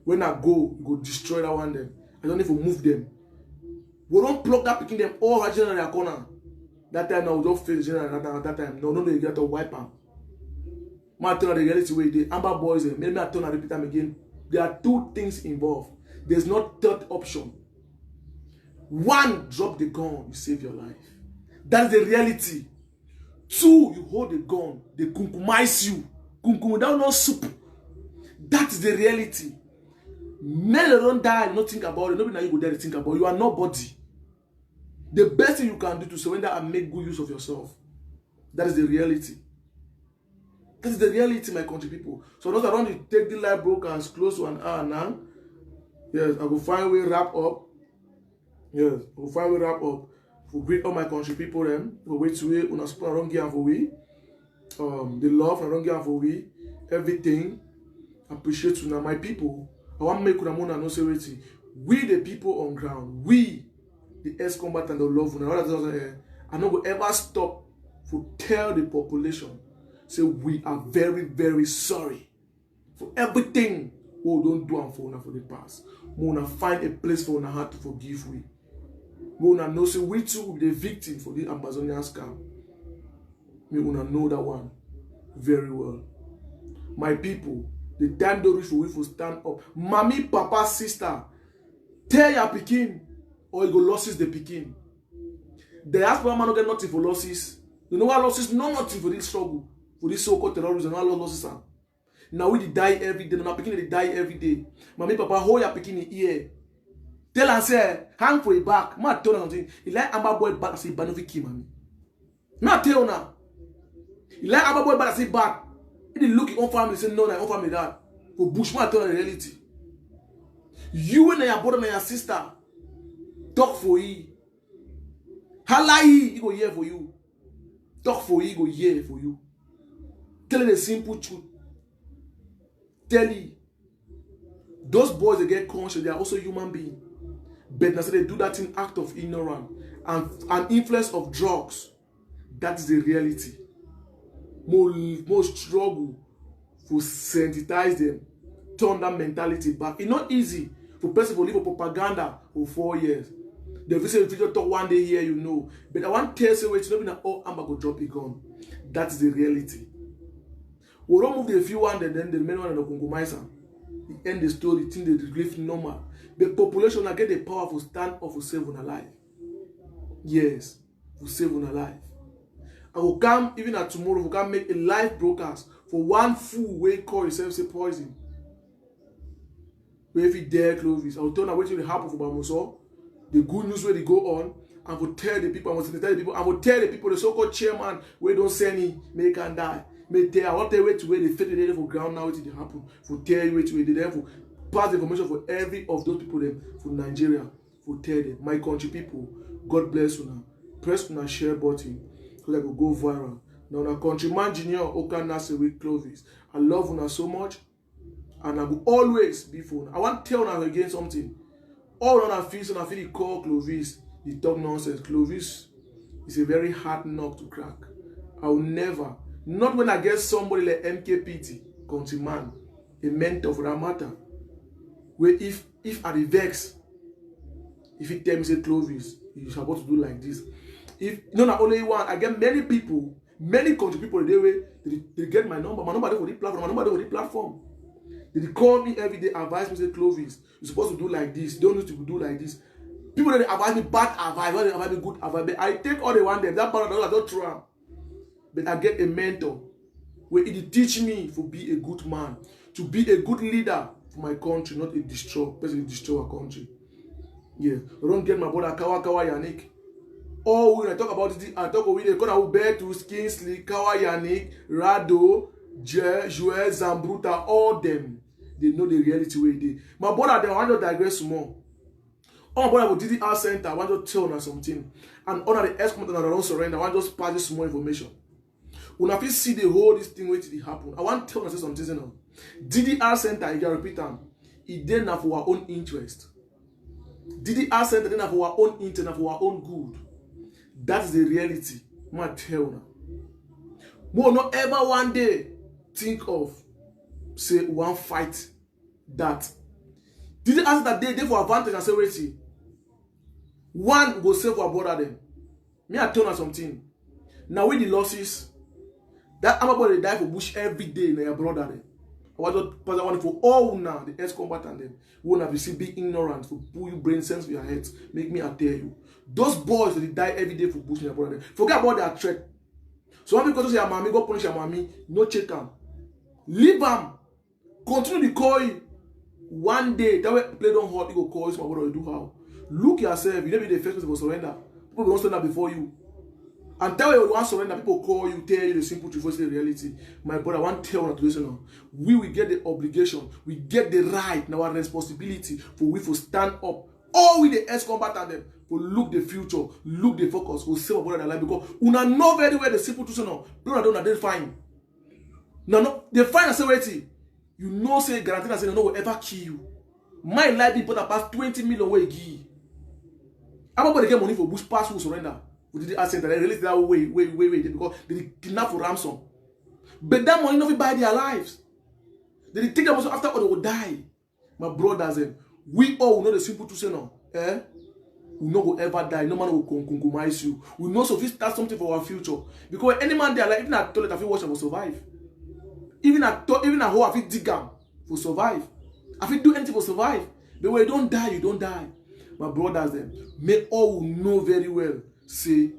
S1: When I go destroy that one them. I don't need to move them. We don't plug that picking them all right in their corner. That time now we don't face general at that time. No, they get to wipe them. Ma tell the reality way the Amber Boys, maybe I turn and repeat them again. There are two things involved. There's no third option. One, drop the gun, you save your life. That's the reality. Two, you hold the gun, they kunkumize you. Kunkum without no soup. That's the reality. Men don't die, you don't think about it. Nobody now you go there to think about it. You are nobody. The best thing you can do to surrender and make good use of yourself. That is the reality. That is the reality, my country people. So those around you take the live broadcast close to an hour now. Yes, I will find a way wrap up. Yes, I will find a way wrap up. For greet all my country people them. For wait to wait, una support around here for we. The love around here for we. Everything. Appreciate you now, my people. I want to make una know say waiting. We the people on ground. We the ex-combatant and the love one. I no go ever stop to tell the population. Say we are very, very sorry for everything we don't do and for the past. We wanna find a place for our heart to forgive we. We wanna know say we too will be the victim for the Amazonian scam. We wanna know that one very well. My people, the time don't reach for we to stand up. Mommy, papa, sister, tell your pikin or you go losses the pikin. The diaspora man don't get nothing for losses. You know what losses? No nothing for this struggle. For this so-called terrorism, no losses. Now we dey die every day. My pikin dey die every day. Mommy, papa, hold your pikin in ear. Tell her say, hang for a back. Ma tell her something. He like Amber Boy back. I say, Banovi Kim, mommy. Ma tell her. He like Amber Boy back. I say, back. He look his own family. Say, no, na own family that. For Bushman tell her the reality. You and your brother and your sister talk for you. Hala he go hear for you. Talk for you, go hear for you. Tell her the simple truth. Tell you. Those boys they get conscious, they are also human beings. But now they do that in act of ignorance and influence of drugs. That is the reality. More struggle to sensitize them, turn that mentality back. It's not easy for person to live a propaganda for 4 years. The video talk one day here, you know. But I want to tell you, it's not that oh, I'm going to drop a gun. That is the reality. We don't move the few one, then the main one and the Kungumaisa. The end the story, think the grief normal. The population will get the power to stand up to save on life. Yes, to save on life. I will come even at tomorrow, we can make a live broadcast for one fool way call yourself say poison. But if you dare Clovis, I will tell you what will happen for Bamuso. The good news where they go on, and will tell the people, I will tell the people, I will tell the people, the so-called chairman, where don't say any, make and die. May tell, I want to wait to where they fit the for ground now, what did happen? For tell you wait to where they there for pass the information for every of those people them from Nigeria, for tell them, my country people, God bless you now. Press on a share button, so that will go viral. Now, our countryman Junior Okanase with Clovis. I love you so much, and I will always be for you. I want to tell you again something. All on our feet, and I feel call Clovis, he talk nonsense. Clovis is a very hard nut to crack. I will never, not when I get somebody like MKPT, countryman, a mentor for that matter, where if I vex, if he tell me say Clovis, you're supposed to do like this. If not only one, I get many people, many country people they get my number there for the platform, my number there for the platform. They call me every day, advise me, say Clovis, you're supposed to do like this, don't need to do like this. People that advise me bad advice, they advise me good advice. But I take all they want them. That part of I don't try. But I get a mentor where it teach me to be a good man, to be a good leader for my country, not a person destroy our country. Yeah, I don't get my brother Kawa Yannick. Oh, when I talk about this, I talk with the corner bear to Skinsley, Kawa Yannick, Rado, Joel, Zambruta, all them. They know the reality where they. My brother, they want to digress more. Oh, my brother, with DDR Center, I want to tell you something. And under the ex-commander that don't surrender, I want to just pass this more information. When I see the whole this thing waiting to happen, I want to tell you something now. DDR Center, if you repeat them, it did not for our own interest. DDR Center did not for our own interest, for our own good. That's the reality. I tell you. We will not ever one day think of, say, one fight that. DDR Center they for advantage and say, wait, one will save our brother them. Me I tell you something. Now with the losses, That armor boy they die for bush every day na your brother them. I want for all now the ex-combatant them. We won't have received be ignorant for pull you brain sense for your heads. Make me I tell you. Those boys that they die every day for bush na your brother them. Forget about their threat. So when people say your mommy, go punish your mommy, no check them. Leave them. Continue the call. One day, that way play don't hurt, you go call you, my brother, you do how. Look yourself, you never be the first person to surrender. People don't stand up before you. And tell you want to surrender, people call you, tell you the simple truth, the reality. My brother, I want to tell you to listen now. We will get the obligation, we get the right, now our responsibility for we to stand up. All with the ex-combatant them, for look the future, look the focus, for save our brother life. Because we know very well the simple truth now. People don't identify. No, they find a severity. You know, say guarantee that say no will ever kill you. My life people that pass 20 million way give. I'm about to get money for bush pass who surrender. We did the accent that they release that way because they kidnap for ransom. But that money not buy their lives. They take them also after all they will die. My brothers, we all know the simple truth say no. We no go ever die. No man will compromise you. We know so if start something for our future. Because any man there, like even at toilet, I feel watch will survive. Even at home, I feel dig am for survive. I feel do anything for survive. But when you don't die, you don't die. My brothers, then, may all know very well, say,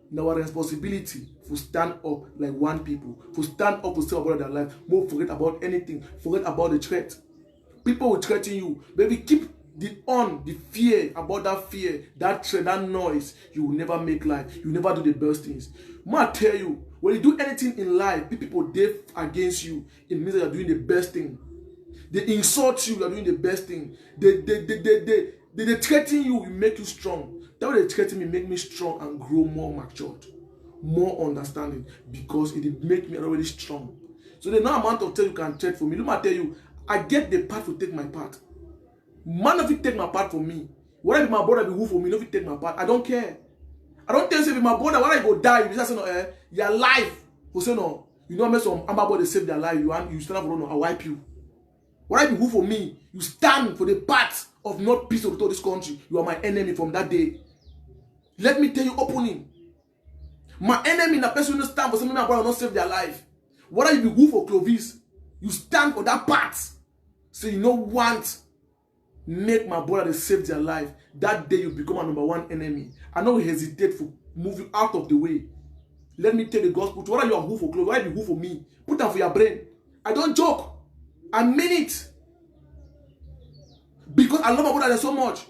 S1: now our responsibility to stand up like one people, to stand up to save about their life. Don't forget about anything. Forget about the threat. People will threaten you. Baby, keep the fear about that fear, that threat, that noise. You will never make life. You will never do the best things. I tell you, when you do anything in life, people dare against you. It means that you're doing the best thing. They insult you, you're doing the best thing. They threaten you, it make you strong. That way they threaten me, make me strong and grow more matured, more understanding, because it make me already strong. So there's no amount of time you can threat for me. Let me tell you, I get the part to take my part. Man, if you take my part for me, whatever my brother be who for me, if you take my part, I don't care. I don't tell you if my brother, when I go die, you say no, your life. Who say no, you know, some Amba boy they save their life, you stand up for no, I wipe you. What I be who for me, you stand for the path of not peace to this country. You are my enemy from that day. Let me tell you openly. My enemy, the person who stand for something my brother not save their life. What I be who for Clovis, you stand for that path. So you don't want make my brother save their life. That day you become a #1 enemy. I know you hesitate for moving out of the way. Let me tell the gospel. What are you who for Clovis? What are you who for me? Put that for your brain. I don't joke. I mean it. Because I love my brother so much.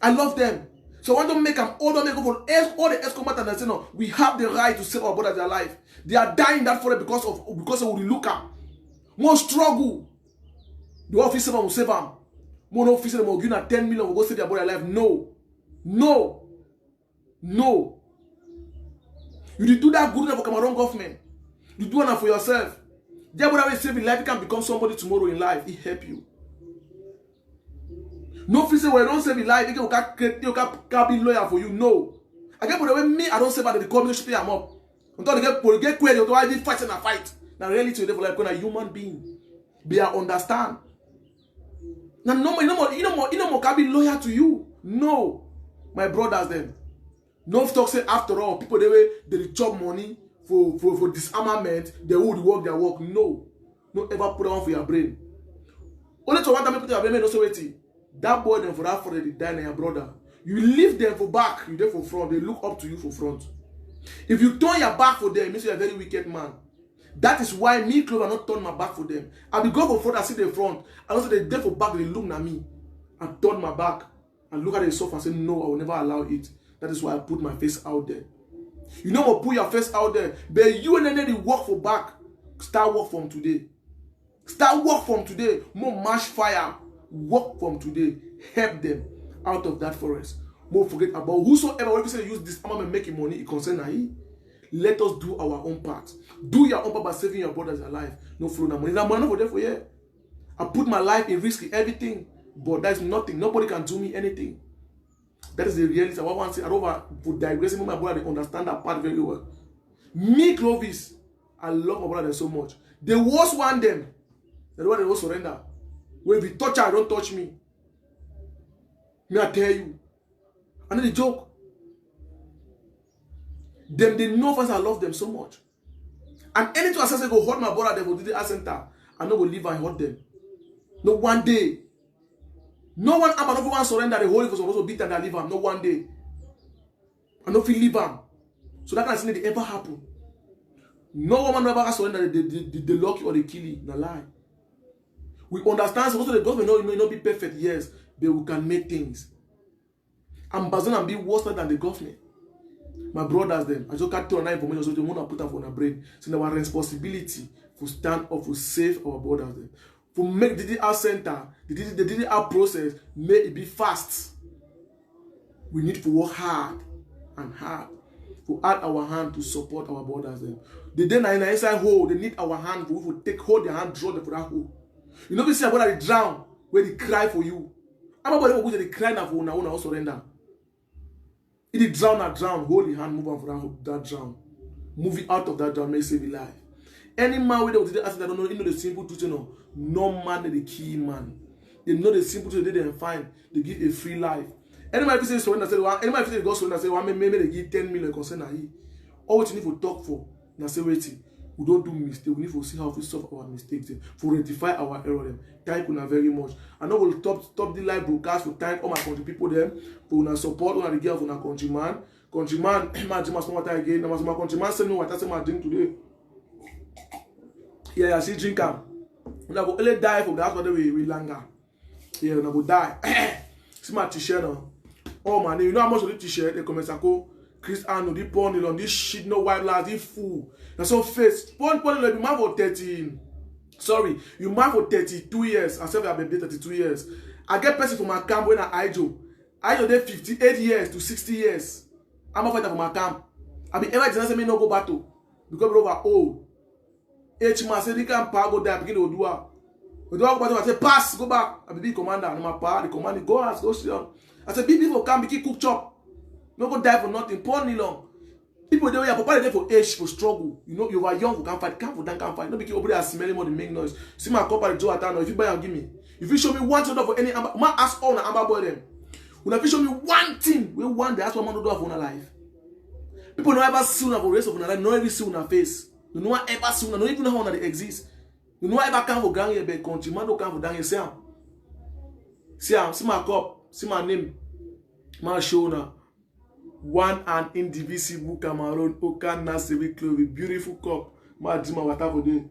S1: I love them. So I want to make them all the make for all the ex-combatants and say no, we have the right to save our brothers their life. They are dying that for it because of the looker. More struggle. The officer will save them. More officer will give them 10 million will go save their brother life. No. No. No. You did do that good enough for Cameroon government. You do enough for yourself. Their brother will save your life. You can become somebody tomorrow in life. It help you. No officer will don't save your life. You can't be lawyer for you. No. I get the way me, I don't save that the community should pay them up. Until they get query, until I did fight and a fight. Now reality for like a human being. Be I understand. Now no more can be loyal to you. No. My brothers then. No talk say after all, people they chop money for disarmament, they would work their work. No. No ever put on for your brain. Only to one time put your brain, no so waiting. That boy then for that for they die in your brother. You leave them for back, you there for front. They look up to you for front. If you turn your back for them, it means you're a very wicked man. That is why me, Clover, not turn my back for them. I be go for front, I see the front. And also they there for back, they look at me. I turn my back and look at the sofa and say, no, I will never allow it. That is why I put my face out there. You know what? Put your face out there. But you and then they work for back. Start work from today. Start work from today. More march fire. Work from today. Help them out of that forest. More forget about whosoever when we say use this armament making money, it concerns he. Let us do our own part. Do your own part by saving your brothers alive. No flow no money. That money for them for you. I put my life in risk in everything. But that's nothing. Nobody can do me anything. That is the reality. I want to say I don't want digressing my brother. They understand that part very well. Me, Clovis, I love my brother so much. The worst one them. The one that will surrender. When if you touch her, don't touch me. Me, I tell you. And then the joke. Them they know first I love them so much. And anything I say go hurt my brother, they will do the center. I no go leave and hurt them. No one day. No one am and one surrender the Holy Ghost supposed to beat and leave him. No one day. I no feel leave him. So that kind of thing they ever happen. No woman ever surrender the lock you or the kill you. No lie. We understand so the government may not be perfect, yes, but we can make things. Amazon and be worse than the government. My brothers them, I just can't turn on information so they want to put up on our brain. So our responsibility to stand up to save our brothers them. To make the DDR center, the DDR process, may it be fast. We need to work hard and hard to add our hand to support our brothers them. The day na inside hole, they need our hand to take hold their hand, draw them for that hole. You know, we see a brother they drown where they cry for you. I'm about to they cry now for una surrender. If they drown, hold the hand, move on for that drown. Move it out of that drown, may save your life. Any man with the accident, I don't know, you know the simple truth, you know. No man is the key man. They know the simple truth, they didn't find. They give a free life. Anybody say surrender, say anybody say God surrender, say maybe they give 10 million concern na he. All what you need to talk for, now say waiting. We don't do mistake. We need to see how we solve our mistakes, to rectify our error. Thank you very much. I know we'll stop the live broadcast to thank all my country people them for our support on the girl for our countryman. Countryman, my water again. My countryman send me water. Say my drink today. Yeah, I see drink am. We go only die for that's why we longer. Yeah, we go die. See my t-shirt now. Oh man, you know how much of the t-shirt they come and Chris Arnold, the porn on this shit, no white lads, this fool. That's so face. Porn like you man for 13. Sorry, you man for 32 years. I said I've been 32 years. I get person for my camp when I Ijo. Ijo there 58 years to 60 years. I'm a fighter for my camp. I be ever just say me no go battle. Because we over old. H man say they can go there, begin to do it. We do go battle, I say pass, go back. I be big commander, no my power, the commander, go ask, go sit down. I say big people can be cook chop. No go die for nothing. Poor ni long. People there, papa there for age, for struggle. You know, you are young, you can't fight. Can't for them, can't fight. No because over there smelling more than make noise. See my copper Joe Atano. If you buy and give me, if you show me one thing for any amber, man ask all the amber boy them. When if you show me one thing, we want that's what man do for our life. People don't ever see una for rest of una life. No ever see una face. You know ever see una. No even know how they exist. You know ever come for gang here, but country man don't come for gang here. See my cup. See my name. My show now. One and indivisible Cameroon Okan Nasewi Clovey. Beautiful cup. My drink my water for day.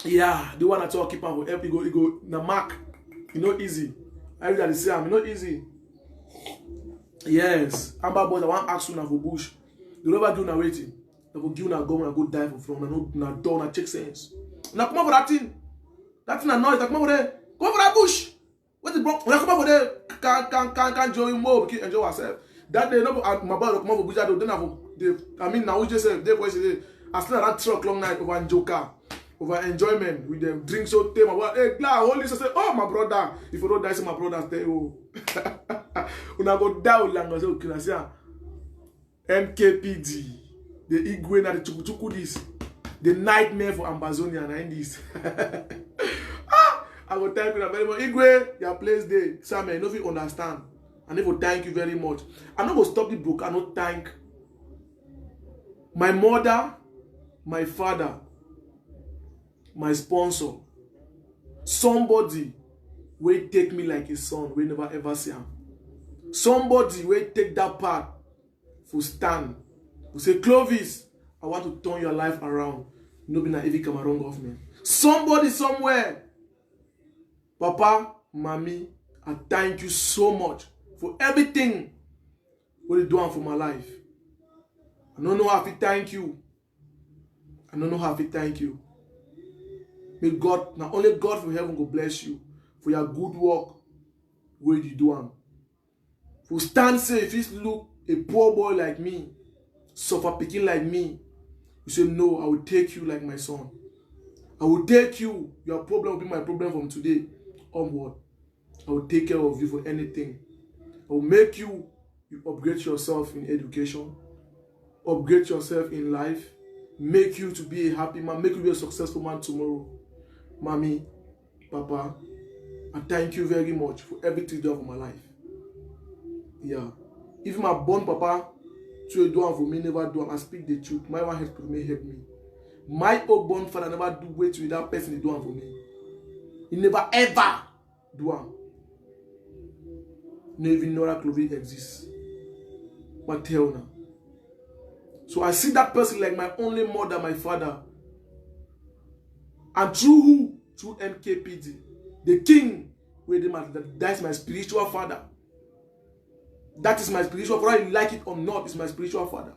S1: Yeah, the one I talk keep on for help. You go na mark. You know easy. Everybody say I'm not easy. Yes. Amber boys I want ask you now for bush. You never do na waiting. They go give na go and go die for from na door na check sense. Now come over that thing. That thing na noise. Come over there. Come over that bush. What is broke? When I come over there, can't join more. We enjoy ourselves. That day, no, my brother come over bush. Then I mean, now we just say, they boys say, I slept around 3 o'clock night over Njoka, over enjoyment with them drink so tame. My brother, hey, glad holy. So say, oh my brother, if you don't die, say my brother stay home. When I go down, lang say, okay, I say, MKPD, the Igwe na the Chukuchukudis, the nightmare for Ambazonia and this. I will thank you very much. Igwe, your place there. Sam, I know if you understand. And I will thank you very much. I'm not going to stop the book. I will thank my mother, my father, my sponsor. Somebody will take me like a son. We never ever see him. Somebody will take that part for stand. We say, Clovis, I want to turn your life around. No be na heavy Cameroon government. Somebody somewhere. Papa, Mommy, I thank you so much for everything what you doing for my life. I don't know how to thank you. I don't know how to thank you. May God, not only God from heaven will bless you for your good work where you do. For stand safe, if you look a poor boy like me, suffer picking like me, you say, no, I will take you like my son. I will take you. Your problem will be my problem from today onward. I will take care of you for anything. I will make you upgrade yourself in education, upgrade yourself in life, make you to be a happy man, make you be a successful man tomorrow. Mommy, Papa, I thank you very much for everything you do for my life. Yeah. Even my born Papa, So you do am for me, never do am. I speak the truth. My one help me, help me. My old born father never do wait with that person. He do am for me. He never ever do am. No even know that Clovis exists. But tell now. So I see that person like my only mother, my father. And through who? Through MKPD. The king. That's my spiritual father. That is my spiritual father. Whether you like it or not, is my spiritual father.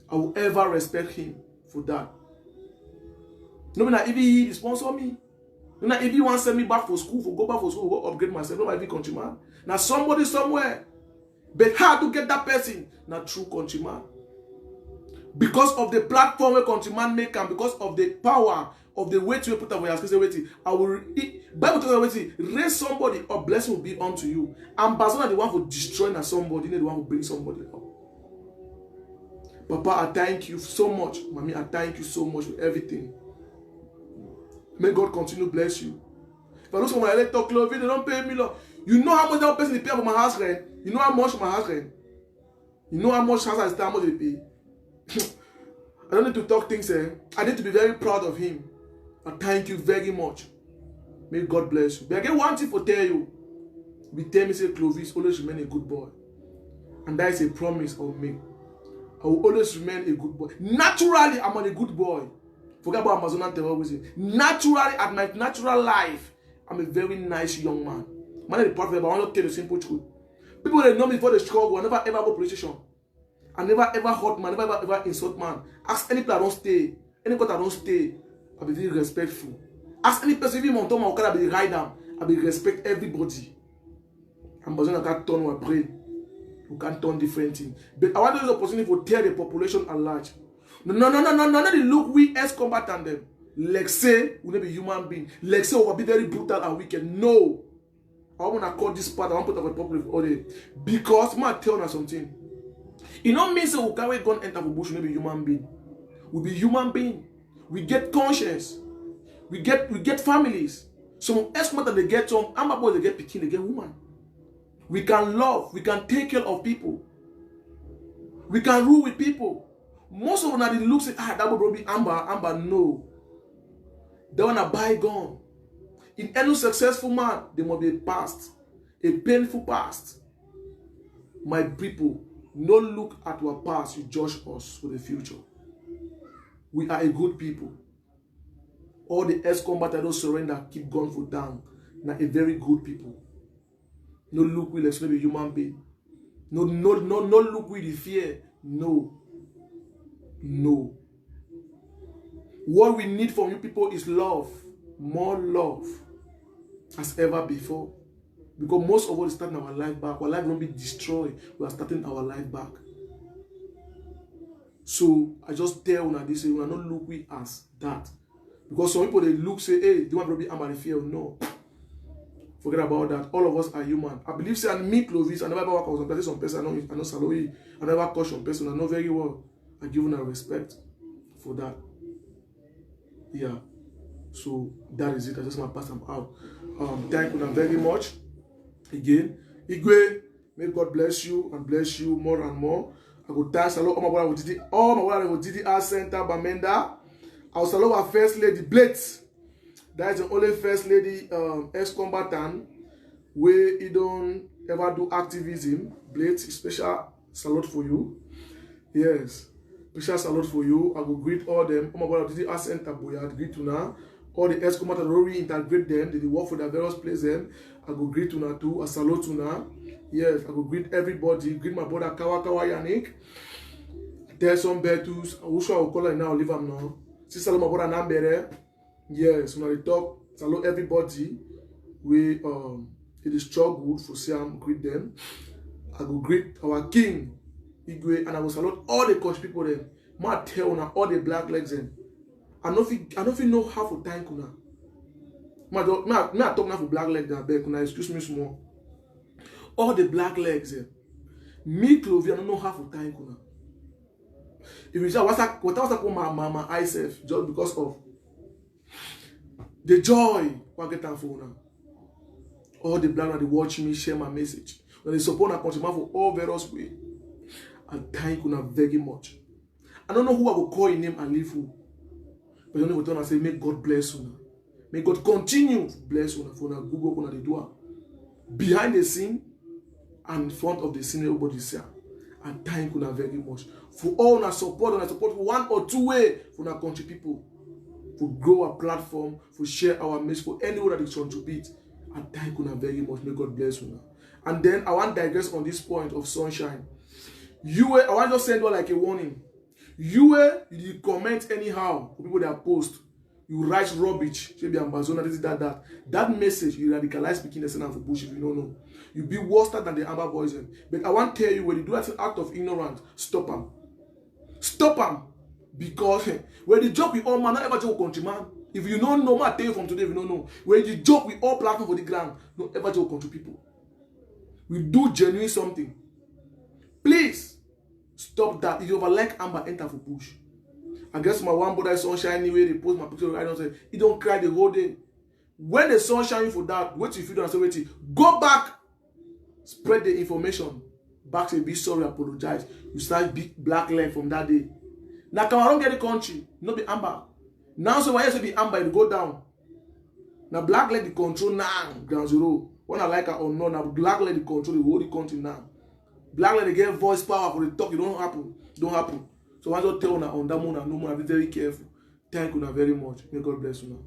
S1: I will ever respect him for that. No matter if he sponsor me. No matter if he wants to send me back for school, go back for school, go upgrade myself. No matter if he countryman. Now somebody somewhere. But how to get that person? Not true countryman. Because of the platform where countryman make and because of the power of the way to put away as waiting, I will Bible tell waiting, raise somebody or blessing will be unto you. Ambassador the one for destroying somebody, the one who bring somebody up. Papa, I thank you so much. Mommy, I thank you so much for everything. May God continue to bless you. If I look for my elector club, they don't pay me. You know how much that person they pay for my house rent? You know how much my house rent? You know how much house I stay, how much they pay? I don't need to talk things. I need to be very proud of him. I thank you very much. May God bless you. But I get one thing to tell you. We tell me say Clovis always remain a good boy. And that is a promise of me. I will always remain a good boy. Naturally, I'm a good boy. Forget about Amazon and terrorism. Naturally, at my natural life, I'm a very nice young man. Man, the prophet, but I want to tell you the simple truth. People that know me before the struggle, I never ever go police station. I never ever hurt man, never ever insult man. Ask any place I don't stay, any place I don't stay, I'll be very respectful. Ask any person if you want to my car, I be ride them, I be respect everybody. Amazon can't turn my brain. You can't turn different things. But I want to use the opportunity to tell the population at large. No, they look we as combatant them. Like say, we never be human being. Like say, we will be very brutal and wicked. No. I want to call this part, I want to put up a public order. Because, I tell you something. It don't mean that we carry gun enter the bush, we never be human being. We be human being. We get conscience. We get families. Some ex-combatant they get some, Amba boys they get pikin, they get woman. We can love, we can take care of people. We can rule with people. Most of them they look say, that will be Amber, no. They want to buy gun. In any successful man, there must be a past, a painful past. My people, no look at our past, you judge us for the future. We are a good people. All the ex-combatants don't surrender, keep gun for down. Now a very good people. No look with let's be human being. No look with the fear. No. What we need from you people is love. More love as ever before. Because most of us is starting our life back. Our life won't be destroyed. We are starting our life back. So I just tell una this, we are not look we as that. Because some people they look say, hey, do you want to be Amber fear? No. Forget about that. All of us are human. I believe say and me Clovis, I never ever work with some person. I know Saloi, I never caution some person. I know very well. I give her respect for that. Yeah. So that is it. I just want to pass them out. Thank you very much. Again, Igwe, may God bless you and bless you more and more. I go thank Salo, all my brother with DDR Center, Bamenda. I will salute our First Lady, Blitz. That is the only First Lady ex-combatant where he don't ever do activism. Blitz, special salute for you. Yes. Special salute for you. I will greet all them. All my brother DDR Center, boy, I greet you now. All the ex-combatants already integrate them. They work for their various places. I go greet you now too. I salute you now. Yes, I go greet everybody. Greet my brother Kawa Yannick. Tell some Betus. I wish I will call her now. Leave them now. See salute my brother Nambere. Yes, when I talk, salute everybody. We it is struggle for Siam. Greet them. I go greet our king Igwe, and I will salute all the coach people there. Ma tell now all the black legs them. I don't feel know how to thank you now. I talk now for black legs that beg kuna. Excuse me small. All the black legs there. Me Clovis, I don't know how to thank you now. If you say what was up my myself just because of the joy I get for now. All the black they watch me share my message. When they support and contribute for all various ways. And thank you very much. I don't know who I will call in name and leave who. But I don't know what I say, may God bless you. May God continue to bless you for Google for the door. Behind the scene and in front of the scene, everybody's here. And thank you very much. For all our support for one or two way for our country people. For grow our platform, for share our message, for anyone that is contribute. And thank you very much. May God bless you. And then I want to digress on this point of sunshine. I want to just send one like a warning. You comment anyhow for people that post. You write rubbish, maybe Amazon, that. That message, you radicalize speaking the Senate for Bush if you don't know. You be worse than the Amber Boys. But I want to tell you, when you do that act of ignorance, stop them. Stop them. Because when you joke with all man, not ever joke country man. If you don't know, I tell you from today, if you don't know. When you joke with all platform for the ground, don't ever joke country people. We do genuine something. Please stop that. If you ever like Amber, enter for Bush. I guess my one brother sunshine anyway, they post my picture, I don't say, he don't cry the whole day. When the sun shine for that, wait till you feel and say, wait, go back, spread the information, back to be sorry, apologize. You start big black leg from that day. Now Cameroon get the country, not be Amber. Now so why you say be Amber, it go down. Now black leg the control now, ground zero. When I like it or not, now black leg the control the whole country now. Black leg they get voice power for the talk, it don't happen. Don't happen. So I just tell you on that moon, no more, be very careful. Thank you very much. May God bless you now.